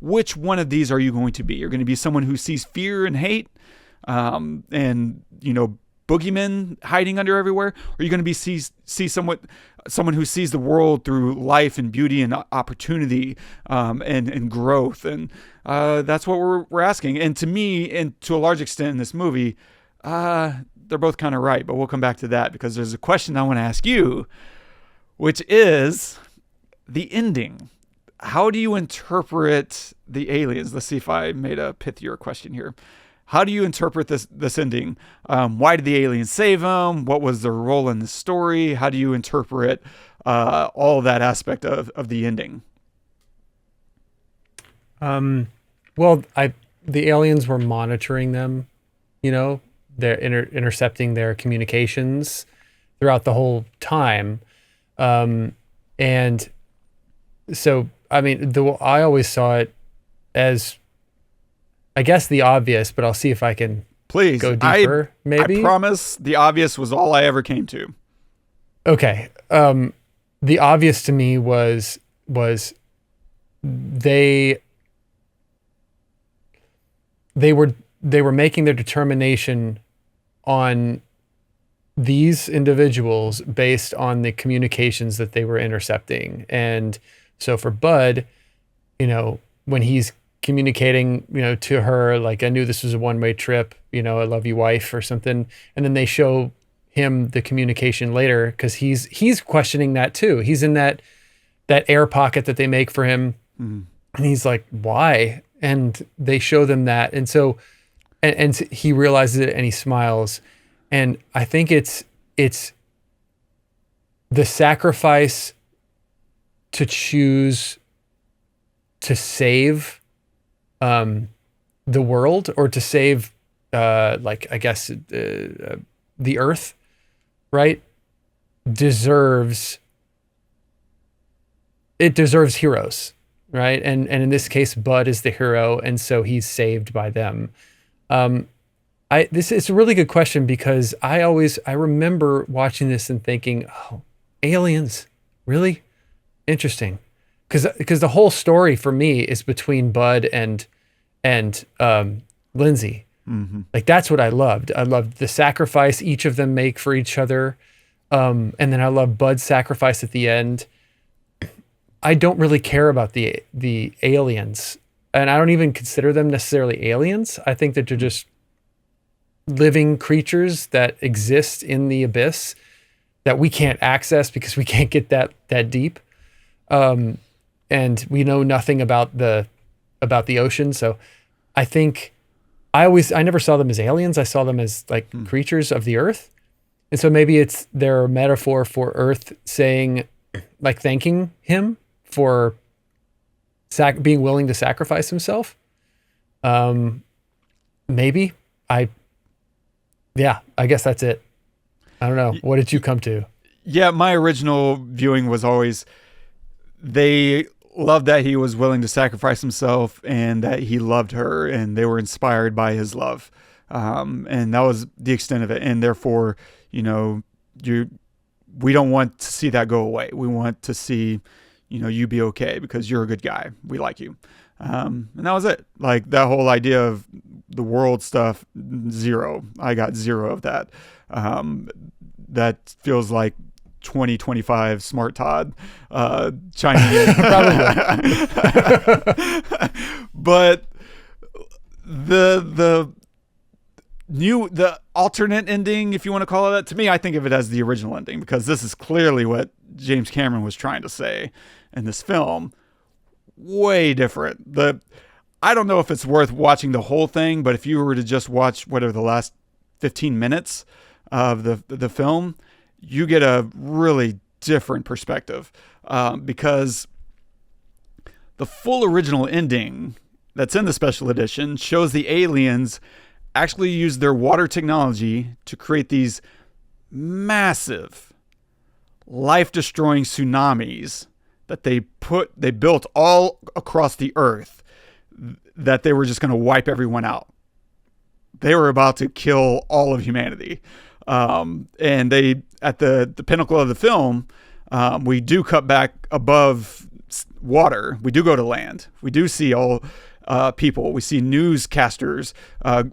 Which one of these are you going to be? You're going to be someone who sees fear and hate, and boogeymen hiding under everywhere? Or are you going to be see someone who sees the world through life and beauty and opportunity, and growth? And that's what we're asking. And to me, and to a large extent in this movie, they're both kind of right, but we'll come back to that because there's a question I want to ask you, which is the ending. How do you interpret the aliens? Let's see if I made a pithier question here. How do you interpret this ending? Why did the aliens save them? What was their role in the story? How do you interpret all that aspect of the ending? Well, the aliens were monitoring them, they're intercepting their communications throughout the whole time. And so, I mean, I always saw it as, I guess, the obvious, but I'll see if I can go deeper. Maybe. I promise the obvious was all I ever came to. Okay. The obvious to me was they were making their determination on these individuals based on the communications that they were intercepting. And so for Bud, when he's communicating, to her, like, I knew this was a one-way trip, I love you, wife, or something. And then they show him the communication later because he's questioning that too. He's in that air pocket that they make for him. Mm-hmm. And he's like, why? And they show them that. And so, and he realizes it and he smiles. And I think it's it's the sacrifice to choose to save the world, or to save the earth, right? Deserves heroes, right? And in this case, Bud is the hero, and so he's saved by them. This is a really good question, because I remember watching this and thinking, oh, aliens, really? Interesting. Because the whole story for me is between Bud and Lindsay. Mm-hmm. Like, that's what I loved. I loved the sacrifice each of them make for each other. And then I love Bud's sacrifice at the end. I don't really care about the aliens, and I don't even consider them necessarily aliens. I think that they're just living creatures that exist in the abyss that we can't access because we can't get that deep. And we know nothing about the ocean. So I think I never saw them as aliens. I saw them as like creatures of the earth. And so maybe it's their metaphor for Earth saying, like, thanking him for being willing to sacrifice himself. Maybe. I guess that's it. I don't know. What did you come to? Yeah, my original viewing was always, they loved that he was willing to sacrifice himself and that he loved her, and they were inspired by his love. And that was the extent of it. And therefore, we don't want to see that go away. We want to see, you be okay because you're a good guy. We like you. And that was it. Like, that whole idea of the world stuff, zero. I got zero of that. That feels like 2025 Smart Todd chiming in. But the alternate ending, if you want to call it that, to me, I think of it as the original ending, because this is clearly what James Cameron was trying to say in this film. Way different. I don't know if it's worth watching the whole thing, but if you were to just watch whatever the last 15 minutes of the film, you get a really different perspective, because the full original ending that's in the special edition shows the aliens actually use their water technology to create these massive, life-destroying tsunamis that they built all across the earth, that they were just going to wipe everyone out. They were about to kill all of humanity. And they, at the pinnacle of the film, we do cut back above water. We do go to land. We do see all people. We see newscasters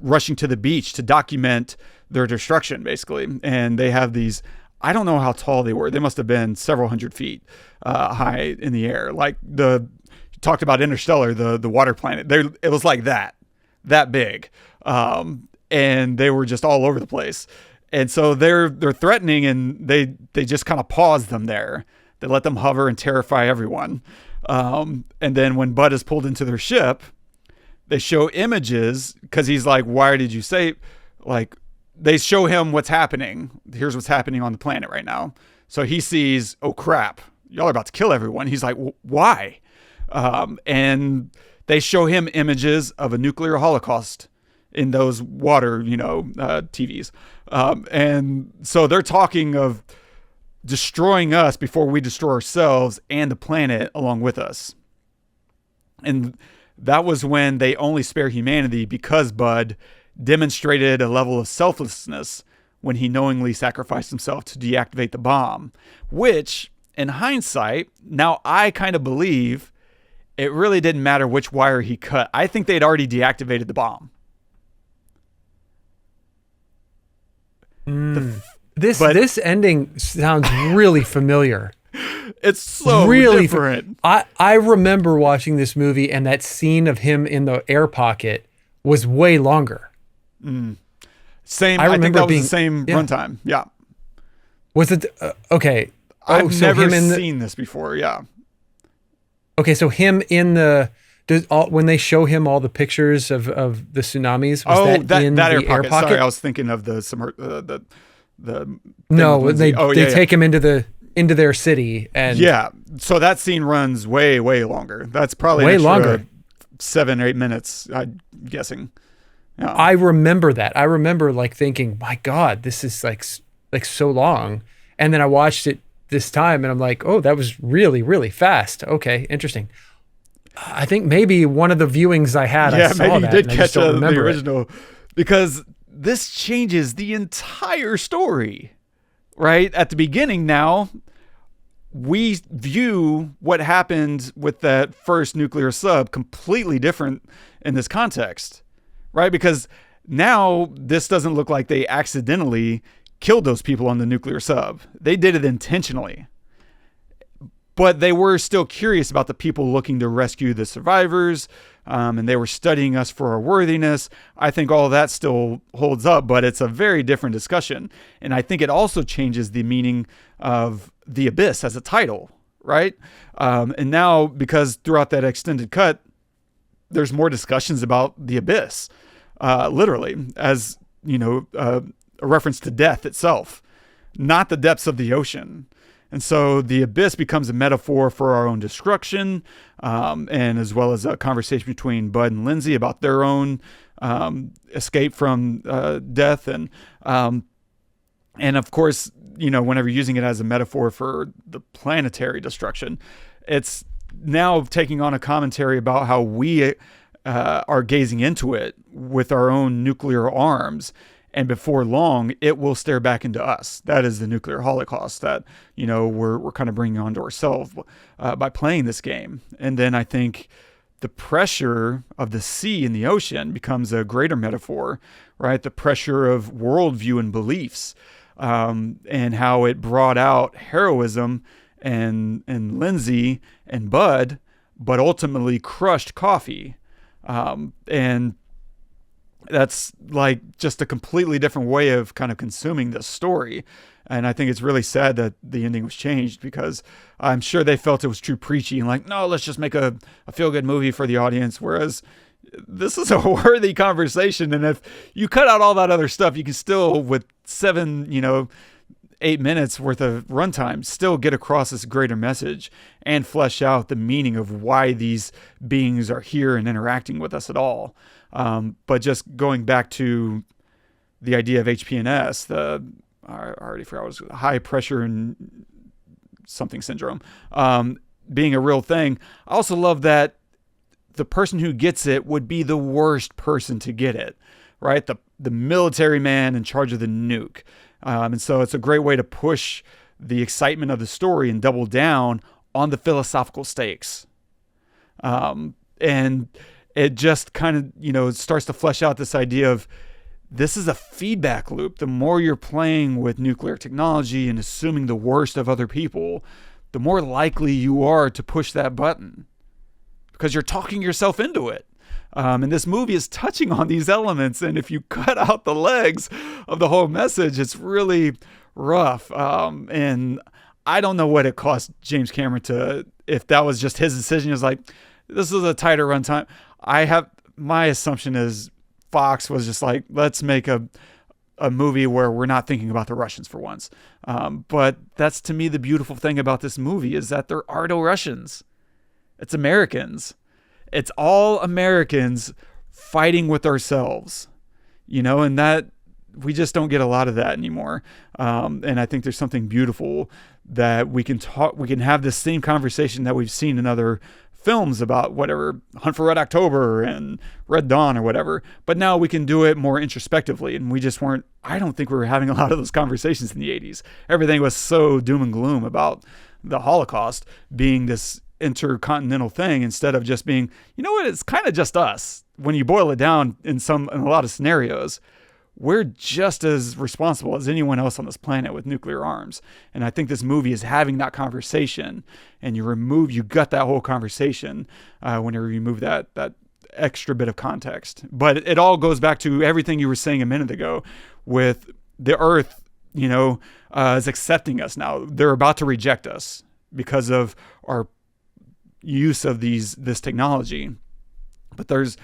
rushing to the beach to document their destruction, basically. And they have these, I don't know how tall they were. They must have been several hundred feet high in the air. Like you talked about Interstellar, the water planet. It was like that big. And they were just all over the place. And so they're threatening, and they just kind of pause them there. They let them hover and terrify everyone. And then when Bud is pulled into their ship, they show images, because he's like, why did you say, like, they show him what's happening. Here's what's happening on the planet right now. So he sees, oh crap, y'all are about to kill everyone. He's like, why? And they show him images of a nuclear holocaust in those water, TVs. And so they're talking of destroying us before we destroy ourselves and the planet along with us. And that was when they only spare humanity because Bud demonstrated a level of selflessness when he knowingly sacrificed himself to deactivate the bomb, which, in hindsight, now I kind of believe it really didn't matter which wire he cut. I think they'd already deactivated the bomb. This ending sounds really familiar. It's so really different. I remember watching this movie, and that scene of him in the air pocket was way longer. Same. I think that was the same runtime. Yeah. Was it okay? I've never seen this before. Yeah. Okay, so him in the when they show him all the pictures of the tsunamis, was that in the air pocket? Sorry, I was thinking of the The thing No, with they Lindsay. they take him into their city, and Yeah. So that scene runs way, way longer. That's probably Way an extra longer. 7 or 8 minutes, I'm guessing. Yeah. I remember that. I remember like thinking, my God, this is like so long. And then I watched it this time and I'm like, oh, that was really, really fast. Okay, interesting. I think maybe one of the viewings I had, I saw maybe you that, did and I just catch don't the remember it. original because this changes the entire story, right? At the beginning now, we view what happened with that first nuclear sub completely different in this context, right? Because now this doesn't look like they accidentally killed those people on the nuclear sub. They did it intentionally. But they were still curious about the people looking to rescue the survivors, and they were studying us for our worthiness. I think all of that still holds up, but it's a very different discussion. And I think it also changes the meaning of The Abyss as a title, right? And now, because throughout that extended cut, there's more discussions about the abyss, literally, as, a reference to death itself, not the depths of the ocean. And so the abyss becomes a metaphor for our own destruction, and as well as a conversation between Bud and Lindsay about their own escape from death. And of course, whenever using it as a metaphor for the planetary destruction, it's now taking on a commentary about how we are gazing into it with our own nuclear arms. And before long, it will stare back into us. That is the nuclear holocaust that, we're kind of bringing onto ourselves by playing this game. And then I think the pressure of the sea and the ocean becomes a greater metaphor, right? The pressure of worldview and beliefs, and how it brought out heroism and Lindsay and Bud, but ultimately crushed Coffee. And that's like just a completely different way of kind of consuming this story. And I think it's really sad that the ending was changed, because I'm sure they felt it was too preachy and like, no, let's just make a feel-good movie for the audience. Whereas this is a worthy conversation. And if you cut out all that other stuff, you can still, with 8 minutes worth of runtime, still get across this greater message and flesh out the meaning of why these beings are here and interacting with us at all. But just going back to the idea of HPNS, I already forgot what it was, high pressure and something syndrome, being a real thing. I also love that the person who gets it would be the worst person to get it, right? The military man in charge of the nuke. And so it's a great way to push the excitement of the story and double down on the philosophical stakes. And it just kind of, it starts to flesh out this idea of this is a feedback loop. The more you're playing with nuclear technology and assuming the worst of other people, the more likely you are to push that button, because you're talking yourself into it. And this movie is touching on these elements. And if you cut out the legs of the whole message, it's really rough. And I don't know what it cost James Cameron if that was just his decision. He was like, this is a tighter runtime. My assumption is Fox was just like, let's make a movie where we're not thinking about the Russians for once. But that's, to me, the beautiful thing about this movie is that there are no Russians. It's Americans. It's all Americans fighting with ourselves, and that we just don't get a lot of that anymore. And I think there's something beautiful that we can have this same conversation that we've seen in other films about, whatever, Hunt for Red October and Red Dawn or whatever, but now we can do it more introspectively. And I don't think we were having a lot of those conversations in the 80s. Everything was so doom and gloom about the Holocaust being this intercontinental thing, instead of just being, it's kind of just us. When you boil it down in a lot of scenarios, we're just as responsible as anyone else on this planet with nuclear arms. And I think this movie is having that conversation, and you gut that whole conversation whenever you remove that extra bit of context. But it all goes back to everything you were saying a minute ago with the Earth, is accepting us now. They're about to reject us because of our use of this technology. But there's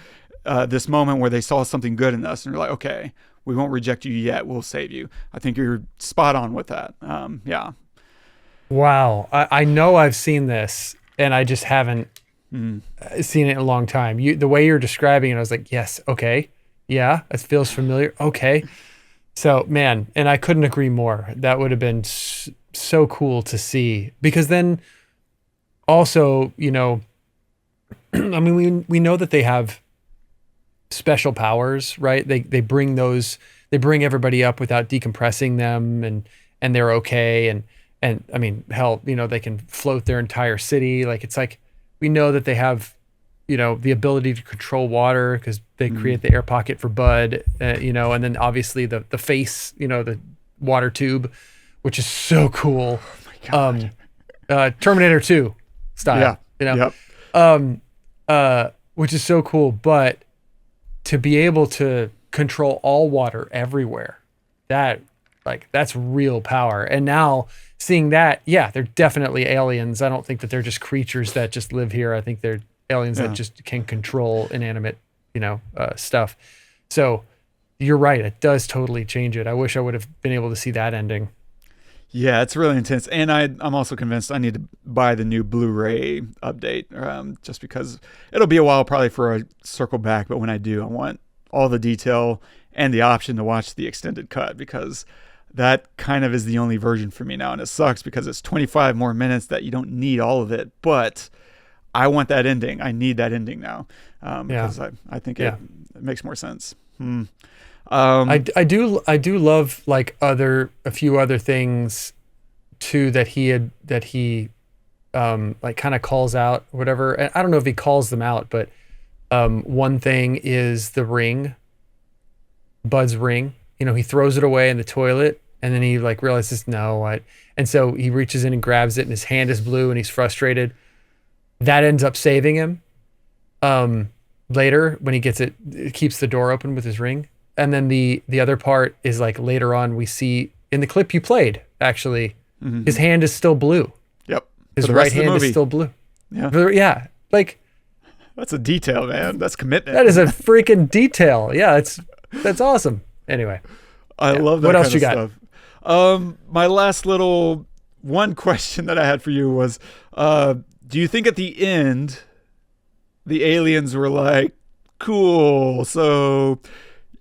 this moment where they saw something good in us, and you're like, okay, We won't reject you yet. We'll save you. I think you're spot on with that. Yeah. Wow. I know I've seen this, and I just haven't seen it in a long time. The way you're describing it, I was like, yes, okay. Yeah, it feels familiar. Okay. So, man, and I couldn't agree more. That would have been so cool to see, because then also, you know, I mean, we know that they have special powers, right? They bring everybody up without decompressing them, and they're okay. And I mean, hell, you know, they can float their entire city. Like, it's like, we know that they have, you know, the ability to control water because they create the air pocket for Bud, you know, and then obviously the face, you know, the water tube, which is so cool. Oh my God. Terminator 2 style, you know, which is so cool. But to be able to control all water everywhere, that's real power. And now seeing that, yeah, they're definitely aliens. I don't think that they're just creatures that just live here. I think they're aliens that just can control inanimate, you know, stuff. So you're right. It does totally change it. I wish I would have been able to see that ending. Yeah, it's really intense. And I'm also convinced I need to buy the new Blu-ray update, just because it'll be a while probably for a circle back. But when I do, I want all the detail and the option to watch the extended cut, because that kind of is the only version for me now. And it sucks because it's 25 more minutes that you don't need all of it. But I want that ending. I need that ending now, because I think it makes more sense. I do love like a few other things too that he like kind of calls out, whatever. And I don't know if he calls them out, but one thing is the ring, Bud's ring. You know, he throws it away in the toilet, and then he like realizes and so he reaches in and grabs it, and his hand is blue, and he's frustrated. That ends up saving him. Later when he gets it keeps the door open with his ring. And then the other part is like later on we see in the clip you played, actually, his hand is still blue. Yep. His right hand is still blue. Yeah. Yeah. Like, that's a detail, man. That's commitment. that is a freaking detail. Yeah. That's awesome. Anyway. I love that. What else kind you of got? Stuff. My last little one question that I had for you was, do you think at the end, the aliens were like, cool, so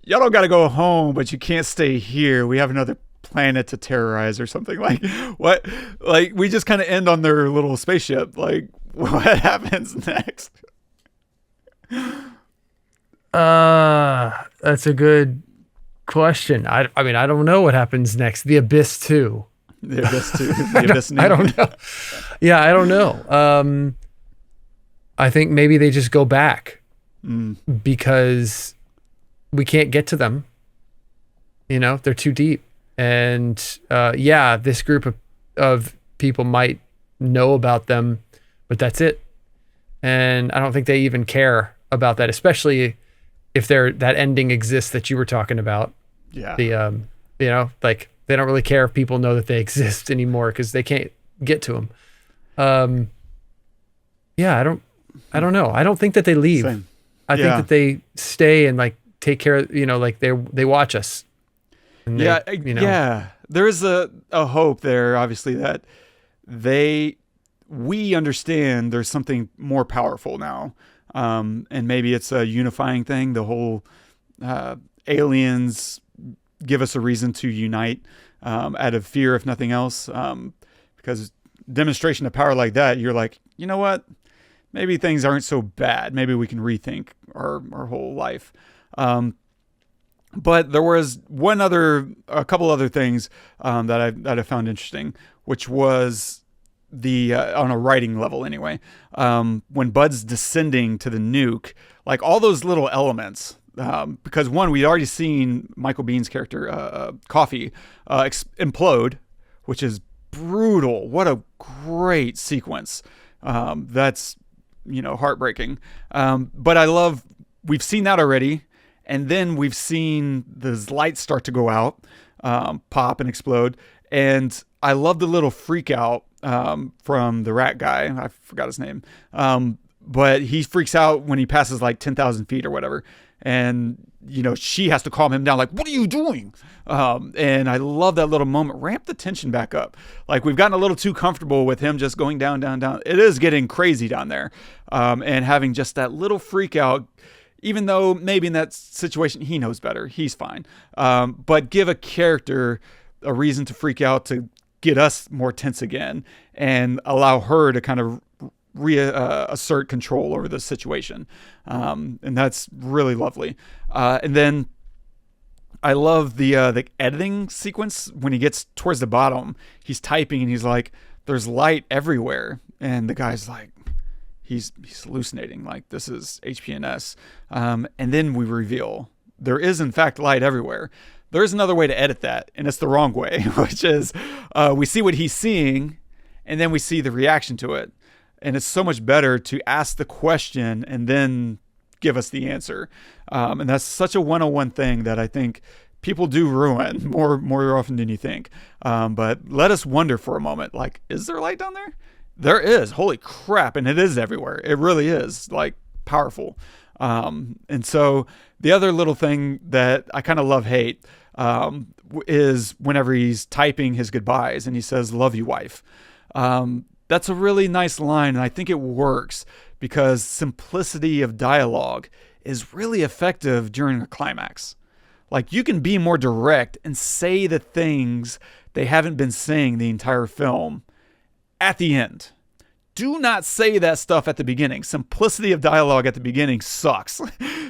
y'all don't got to go home, but you can't stay here. We have another planet to terrorize or something. Like, what? Like, we just kind of end on their little spaceship. Like, what happens next? That's a good question. I mean, I don't know what happens next. The Abyss 2. The Abyss 2. The Abyss I don't know. Yeah, I don't know. I think maybe they just go back because we can't get to them. You know, they're too deep. And this group of people might know about them, but that's it. And I don't think they even care about that, especially if that ending exists that you were talking about. Yeah. The you know, like they don't really care if people know that they exist anymore because they can't get to them. I don't know. I don't think that they leave. Same. I think that they stay and like take care of, you know, like they watch us. And there is a hope there, obviously, that we understand there's something more powerful now. And maybe it's a unifying thing. The whole aliens give us a reason to unite out of fear, if nothing else. Because demonstration of power like that, you're like, you know what? Maybe things aren't so bad. Maybe we can rethink our whole life. But there was a couple other things that I found interesting, which was on a writing level anyway. When Bud's descending to the nuke, like all those little elements, because one, we'd already seen Michael Biehn's character, Coffee, implode, which is brutal. What a great sequence. That's, heartbreaking. But I love, we've seen that already. And then we've seen the lights start to go out, pop and explode. And I love the little freak out from the rat guy. I forgot his name. But he freaks out when he passes like 10,000 feet or whatever. and she has to calm him down, like, what are you doing? And I love that little moment. Ramp the tension back up. Like, we've gotten a little too comfortable with him just going down, down, down. It is getting crazy down there. And having just that little freak out, even though maybe in that situation he knows better, he's fine. But give a character a reason to freak out, to get us more tense again, and allow her to kind of assert control over the situation. And that's really lovely. And then I love the editing sequence when he gets towards the bottom. He's typing and he's like, there's light everywhere. And the guy's like, he's hallucinating, like, this is HPNS. And then we reveal there is in fact light everywhere. There is another way to edit that, and it's the wrong way, which is we see what he's seeing, and then we see the reaction to it. And it's so much better to ask the question and then give us the answer. And that's such a 101 thing that I think people do ruin more often than you think. But let us wonder for a moment, like, is there light down there? There is. Holy crap. And it is everywhere. It really is, like, powerful. And so the other little thing that I kind of love-hate is whenever he's typing his goodbyes and he says, love you, wife. That's a really nice line, and I think it works because simplicity of dialogue is really effective during a climax. Like, you can be more direct and say the things they haven't been saying the entire film at the end. Do not say that stuff at the beginning. Simplicity of dialogue at the beginning sucks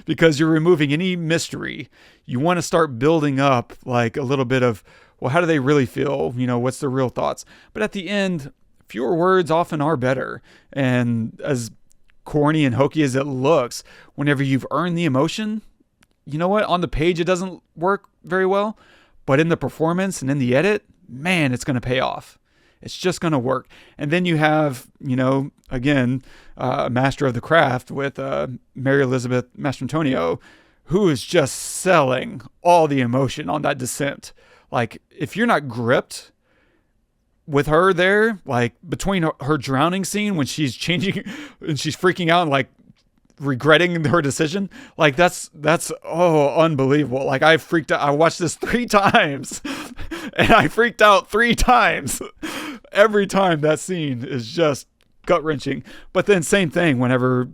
because you're removing any mystery. You want to start building up like a little bit of, well, how do they really feel? What's their real thoughts? But at the end, fewer words often are better. And as corny and hokey as it looks, whenever you've earned the emotion, you know what? On the page, it doesn't work very well, but in the performance and in the edit, man, it's going to pay off. It's just going to work. And then you have, again, a master of the craft with Mary Elizabeth Mastrantonio, who is just selling all the emotion on that descent. Like, if you're not gripped with her there, like between her drowning scene when she's changing and she's freaking out and like regretting her decision, like that's unbelievable. Like, I freaked out. I watched this 3 times and I freaked out 3 times. Every time that scene is just gut wrenching. But then same thing whenever,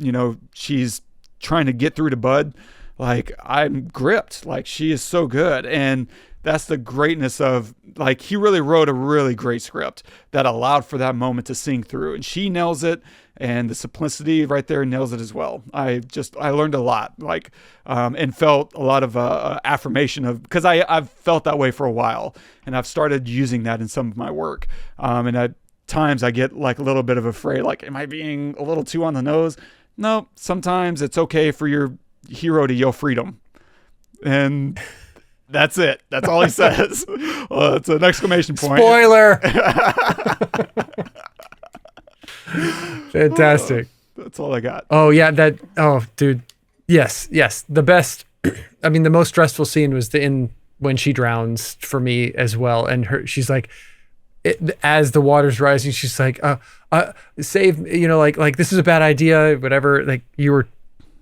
she's trying to get through to Bud, like, I'm gripped. Like, she is so good. And that's the greatness of, like, he really wrote a really great script that allowed for that moment to sing through, and she nails it. And the simplicity right there nails it as well. I learned a lot, like, and felt a lot of affirmation of, because I've felt that way for a while, and I've started using that in some of my work. And at times I get like a little bit of afraid, like, am I being a little too on the nose? No, sometimes it's okay for your hero to yell freedom. And that's it. That's all he says. It's an exclamation point. Spoiler. Fantastic. That's all I got. Oh yeah, dude. Yes. The best, I mean, the most stressful scene was when she drowns for me as well. And she's like, as the water's rising, she's like, save, like this is a bad idea, whatever. Like, you were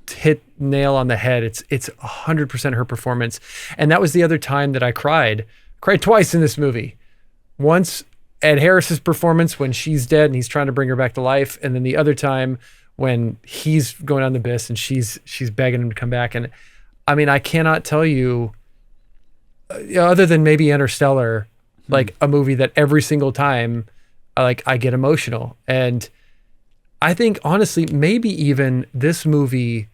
hit nail on the head. It's 100% her performance. And that was the other time that I cried twice in this movie. Once Ed Harris's performance when she's dead and he's trying to bring her back to life, and then the other time when he's going down the abyss and she's begging him to come back. And I mean, I cannot tell you, other than maybe Interstellar, like a movie that every single time I get emotional. And I think honestly, maybe even this movie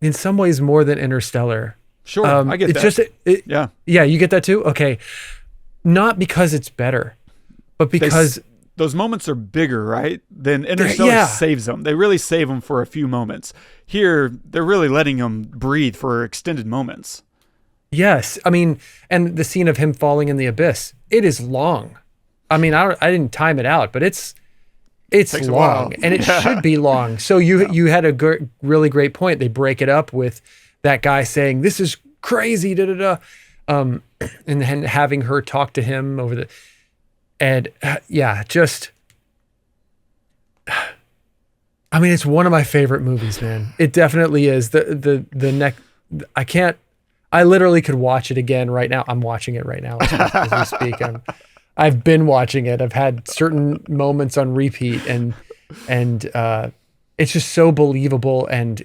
in some ways more than Interstellar. Sure, I get that. Yeah, you get that too? Okay. Not because it's better, but because those moments are bigger, right? Then Interstellar saves them. They really save them for a few moments. Here, they're really letting them breathe for extended moments. Yes. I mean, and the scene of him falling in the abyss, it is long. I mean, I didn't time it out, but it's long, and it should be long. So you had a really great point. They break it up with that guy saying, "This is crazy," and then having her talk to him over just. I mean, it's one of my favorite movies, man. It definitely is. The I can't. I literally could watch it again right now. I'm watching it right now as we speak. I've been watching it. I've had certain moments on repeat, and it's just so believable and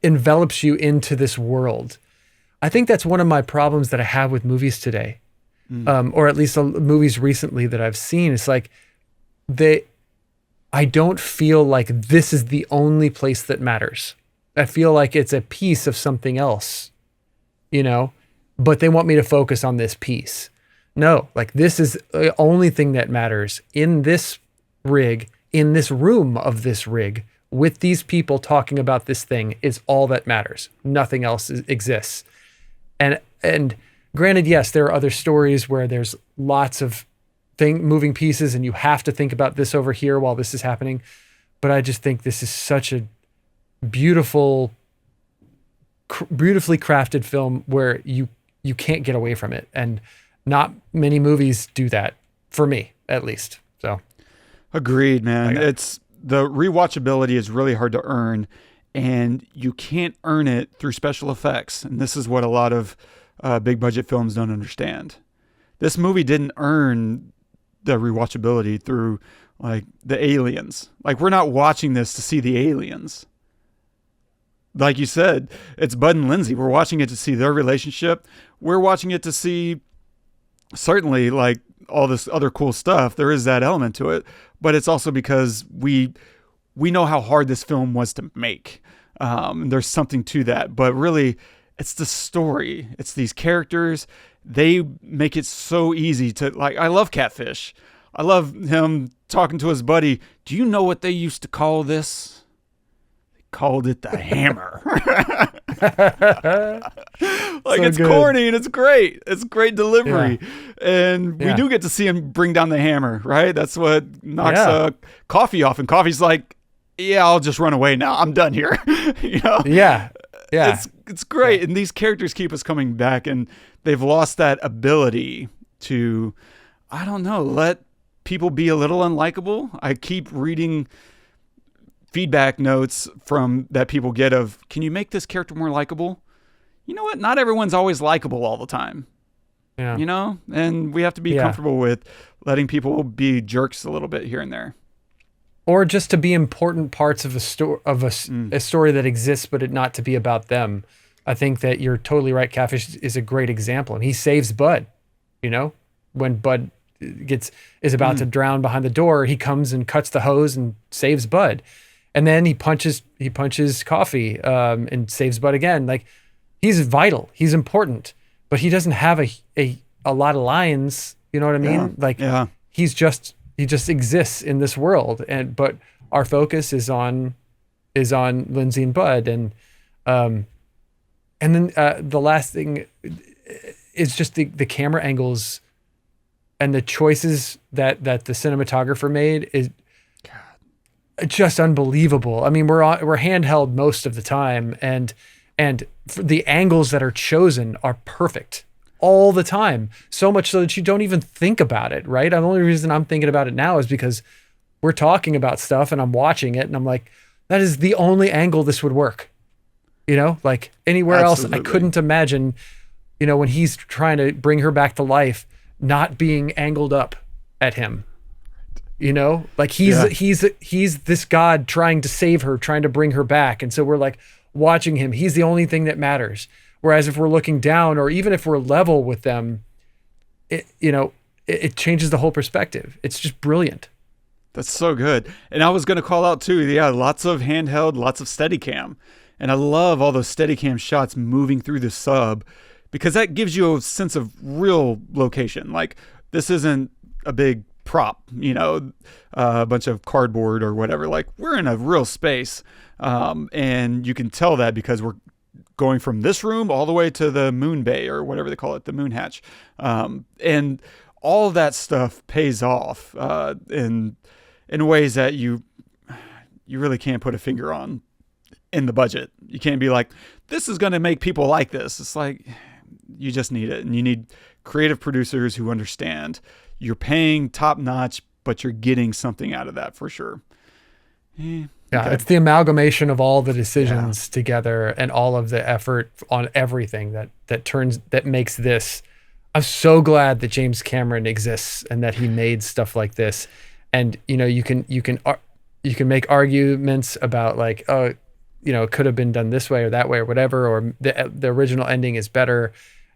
envelops you into this world. I think that's one of my problems that I have with movies today, or at least movies recently that I've seen. It's like I don't feel like this is the only place that matters. I feel like it's a piece of something else, you know, but they want me to focus on this piece. No, like this is the only thing that matters in this rig, in this room of this rig, with these people talking about this thing is all that matters. Nothing else exists. And granted, yes, there are other stories where there's lots of moving pieces and you have to think about this over here while this is happening. But I just think this is such a beautifully crafted film where you can't get away from it. And not many movies do that, for me, at least. So agreed, man. It's the rewatchability is really hard to earn, and you can't earn it through special effects. And this is what a lot of big budget films don't understand. This movie didn't earn the rewatchability through like the aliens. Like, we're not watching this to see the aliens. Like you said, it's Bud and Lindsay. We're watching it to see their relationship. We're watching it to see certainly like all this other cool stuff. There is that element to it, but it's also because we know how hard this film was to make. There's something to that, but really it's the story. It's these characters. They make it so easy to like, I love Catfish. I love him talking to his buddy. Do you know what they used to call this? They called it the hammer. Like, so it's good. Corny and it's great. It's great delivery. Yeah. And we do get to see him bring down the hammer, right? That's what knocks Coffee off. And Coffee's like, yeah, I'll just run away now. I'm done here. You know? Yeah. Yeah. It's great. Yeah. And these characters keep us coming back, and they've lost that ability to, I don't know, let people be a little unlikable. I keep reading feedback notes from that people get of, can you make this character more likable? You know what? Not everyone's always likable all the time. Yeah. You know? And we have to be comfortable with letting people be jerks a little bit here and there. Or just to be important parts of a story that exists, but it not to be about them. I think that you're totally right. Catfish is a great example, and he saves Bud. You know, when Bud is about to drown behind the door, he comes and cuts the hose and saves Bud, and then he punches Coffee and saves Bud again. Like, he's vital, he's important, but he doesn't have a lot of lines. You know what I mean? He just exists in this world, but our focus is on Lindsay and Bud, and then the last thing is just the camera angles and the choices that the cinematographer made is just unbelievable. I mean, we're handheld most of the time, and the angles that are chosen are perfect all the time, so much so that you don't even think about it, right? The only reason I'm thinking about it now is because we're talking about stuff and I'm watching it and I'm like, that is the only angle this would work. You know, like anywhere else, I couldn't imagine, you know, when he's trying to bring her back to life, not being angled up at him. You know, like he's this God trying to save her, trying to bring her back. And so we're like watching him. He's the only thing that matters. Whereas if we're looking down, or even if we're level with them, it changes the whole perspective. It's just brilliant. That's so good. And I was going to call out too, lots of handheld, lots of Steadicam. And I love all those Steadicam shots moving through the sub, because that gives you a sense of real location. Like, this isn't a big prop, a bunch of cardboard or whatever. Like, we're in a real space. And you can tell that because we're going from this room all the way to the moon bay, or whatever they call it, the moon hatch. And all of that stuff pays off in ways that you really can't put a finger on in the budget. You can't be like, this is going to make people like this. It's like, you just need it. And you need creative producers who understand you're paying top notch, but you're getting something out of that for sure. Yeah, Okay. it's the amalgamation of all the decisions together and all of the effort on everything that makes this. I'm so glad that James Cameron exists and that he made stuff like this. And you can make arguments about like, oh, it could have been done this way or that way or whatever, or the original ending is better.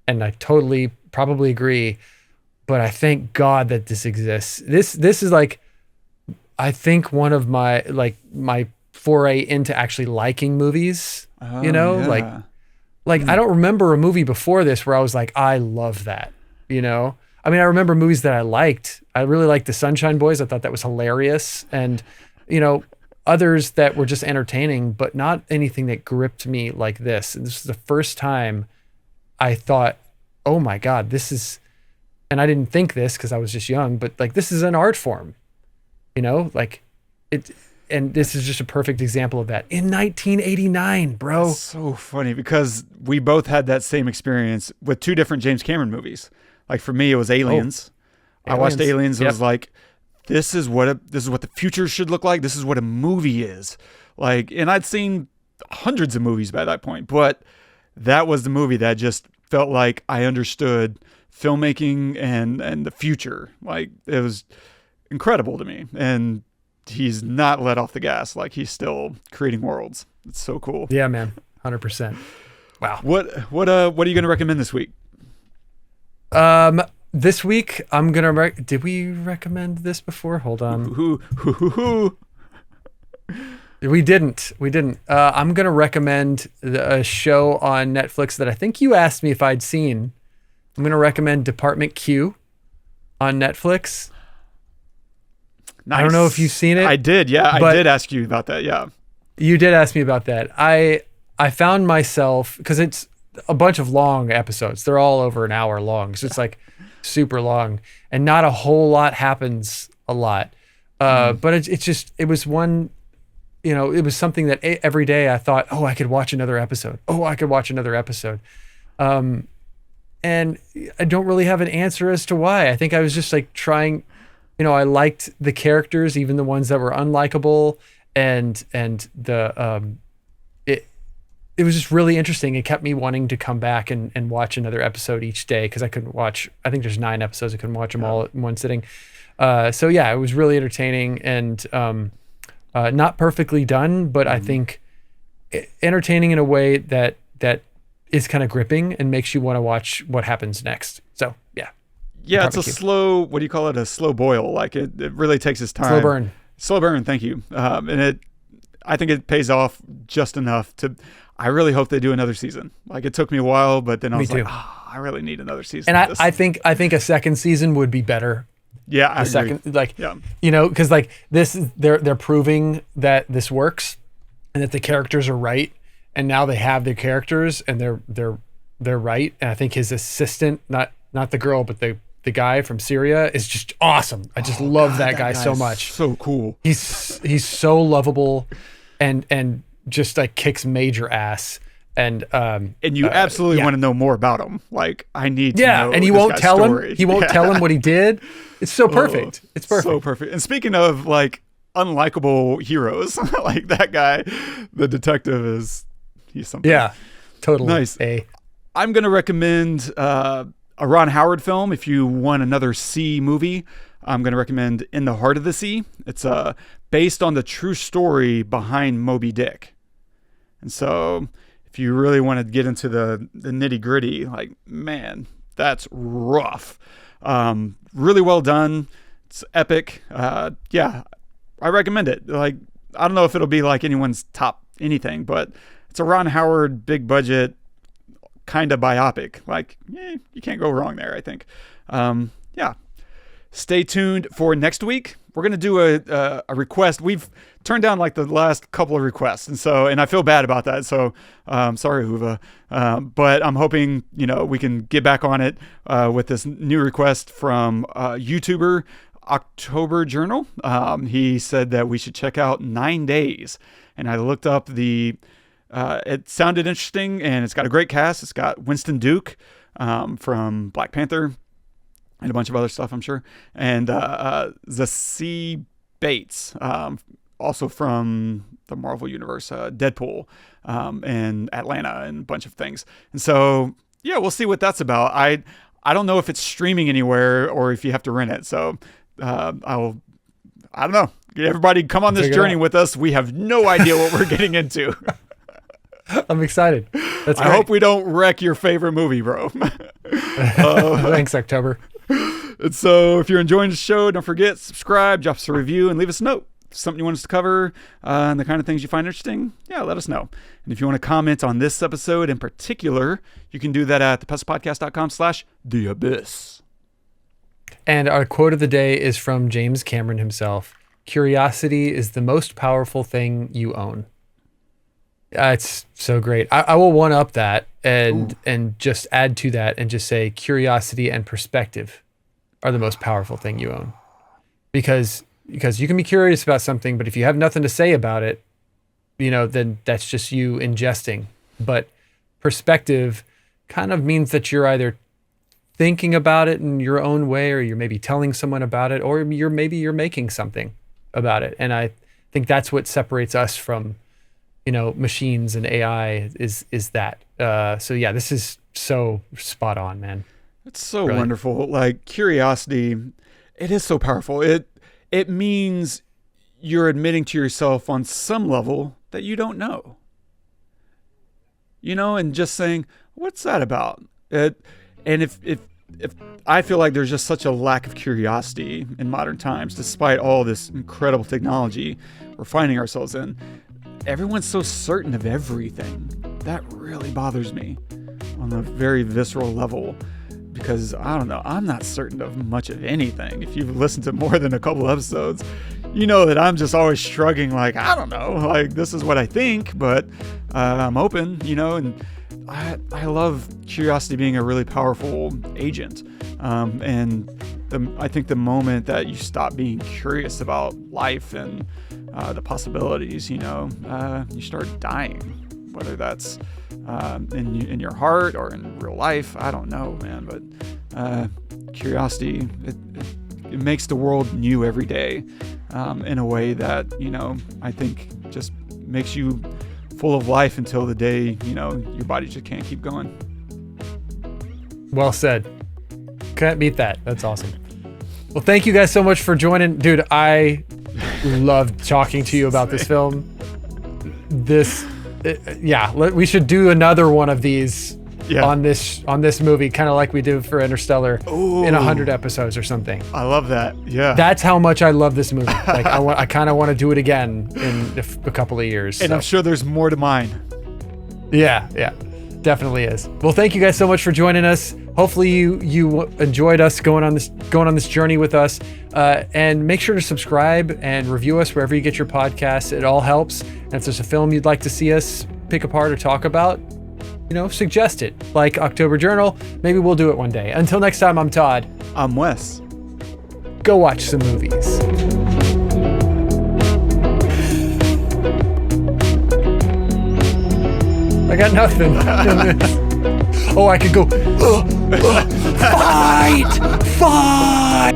And I totally probably agree, but I thank God that this exists. This is like, I think one of my foray into actually liking movies, Yeah. like I don't remember a movie before this where I was like, I love that, I mean, I remember movies that I liked. I really liked The Sunshine Boys. I thought that was hilarious. And, others that were just entertaining, but not anything that gripped me like this. And this is the first time I thought, oh my God, this is, and I didn't think this because I was just young, but like, this is an art form, like it. And this is just a perfect example of that in 1989, bro. It's so funny because we both had that same experience with two different James Cameron movies. Like for me, it was Aliens. I watched Aliens. It was like, this is what the future should look like. This is what a movie is like. And I'd seen hundreds of movies by that point, but that was the movie that just felt like I understood filmmaking and the future. Like it was incredible to me. And he's not let off the gas. Like he's still creating worlds. It's so cool. Yeah, man. 100%. Wow. What are you going to recommend this week? This week I'm gonna. Did we recommend this before? Hold on. Who? We didn't. I'm gonna recommend a show on Netflix that I think you asked me if I'd seen. I'm gonna recommend Department Q on Netflix. Nice. I don't know if you've seen it. I did. Yeah, I did ask you about that. Yeah. You did ask me about that. I found myself, because it's a bunch of long episodes. They're all over an hour long. So it's like super long and not a whole lot happens a lot. But it was one, it was something that every day I thought, oh, I could watch another episode. And I don't really have an answer as to why. I think I was just like trying, I liked the characters, even the ones that were unlikable, and the it was just really interesting. It kept me wanting to come back and watch another episode each day because I couldn't watch. I think there's 9 episodes. I couldn't watch them all in one sitting. So yeah, it was really entertaining and not perfectly done, but I think entertaining in a way that is kind of gripping and makes you want to watch what happens next. So yeah. Yeah, it's a slow, what do you call it? A slow boil. Like it really takes its time. Slow burn. Thank you. And I think it pays off just enough I really hope they do another season. Like it took me a while, but then I was like, I really need another season. And I think a second season would be better. Yeah, I agree. Second, like, because like this is they're proving that this works and that the characters are right. And now they have their characters and they're right. And I think his assistant, not the girl, but the guy from Syria is just awesome. I just love that guy so much. So cool. He's so lovable and just like kicks major ass. And you absolutely want to know more about him. Like I need to know. And he won't tell him. He won't tell him what he did. It's so perfect. It's perfect. So perfect. And speaking of like unlikable heroes, like that guy, the detective he's something. Yeah, totally. Nice. I'm gonna recommend a Ron Howard film. If you want another sea movie, I'm gonna recommend In the Heart of the Sea. It's based on the true story behind Moby Dick. And so if you really want to get into the nitty gritty, like, man, that's rough. Really well done. It's epic. Yeah, I recommend it. Like, I don't know if it'll be like anyone's top anything, but it's a Ron Howard, big budget, kind of biopic. Like, you can't go wrong there, I think. Yeah. Stay tuned for next week. We're going to do a request. We've turned down like the last couple of requests. And I feel bad about that. So sorry, Huva. But I'm hoping, we can get back on it with this new request from YouTuber October Journal. He said that we should check out 9 Days. And I looked up it sounded interesting and it's got a great cast. It's got Winston Duke from Black Panther and a bunch of other stuff, I'm sure. And Zazie Bates also from the Marvel Universe, Deadpool, and Atlanta and a bunch of things. And so, yeah, we'll see what that's about. I don't know if it's streaming anywhere or if you have to rent it. So I don't know. Everybody come on this journey with us. We have no idea what we're getting into. I'm excited. That's great. I hope we don't wreck your favorite movie, bro. Thanks, October. And so if you're enjoying the show, don't forget, subscribe, drop us a review, and leave us a note. If something you want us to cover and the kind of things you find interesting, yeah, let us know. And if you want to comment on this episode in particular, you can do that at thepestlepodcast.com/theabyss. And our quote of the day is from James Cameron himself. Curiosity is the most powerful thing you own. It's so great. I will one up that and just add to that and just say curiosity and perspective are the most powerful thing you own. Because you can be curious about something, but if you have nothing to say about it, then that's just you ingesting. But perspective kind of means that you're either thinking about it in your own way, or you're maybe telling someone about it, or you're making something about it. And I think that's what separates us from machines and AI is that. So yeah, this is so spot on, man. It's so wonderful. Like curiosity, it is so powerful. It means you're admitting to yourself on some level that you don't know. And just saying, what's that about? And if I feel like there's just such a lack of curiosity in modern times, despite all this incredible technology we're finding ourselves in. Everyone's so certain of everything. That really bothers me on a very visceral level, because I don't know, I'm not certain of much of anything. If you've listened to more than a couple episodes, you know that I'm just always shrugging, like, I don't know, like this is what I think, but I'm open, and I love curiosity being a really powerful agent. And I think the moment that you stop being curious about life and the possibilities, you start dying, whether that's in your heart or in real life. I don't know, man, but curiosity, it makes the world new every day in a way that, I think just makes you full of life until the day, your body just can't keep going. Well said. Can't beat that. That's awesome. Well, thank you guys so much for joining. Dude, I loved talking to you about this film. We should do another one of these on this movie, kind of like we did for Interstellar. Ooh. In 100 episodes or something. I love that. Yeah. That's how much I love this movie. Like I kind of want to do it again in a couple of years. And so. I'm sure there's more to mine. Yeah, definitely is. Well, thank you guys so much for joining us. Hopefully you enjoyed us going on this journey with us, and make sure to subscribe and review us wherever you get your podcasts. It all helps. And if there's a film you'd like to see us pick apart or talk about, suggest it. Like October Journal, maybe we'll do it one day. Until next time, I'm Todd. I'm Wes. Go watch some movies. I got nothing. Oh, I could go. Fight!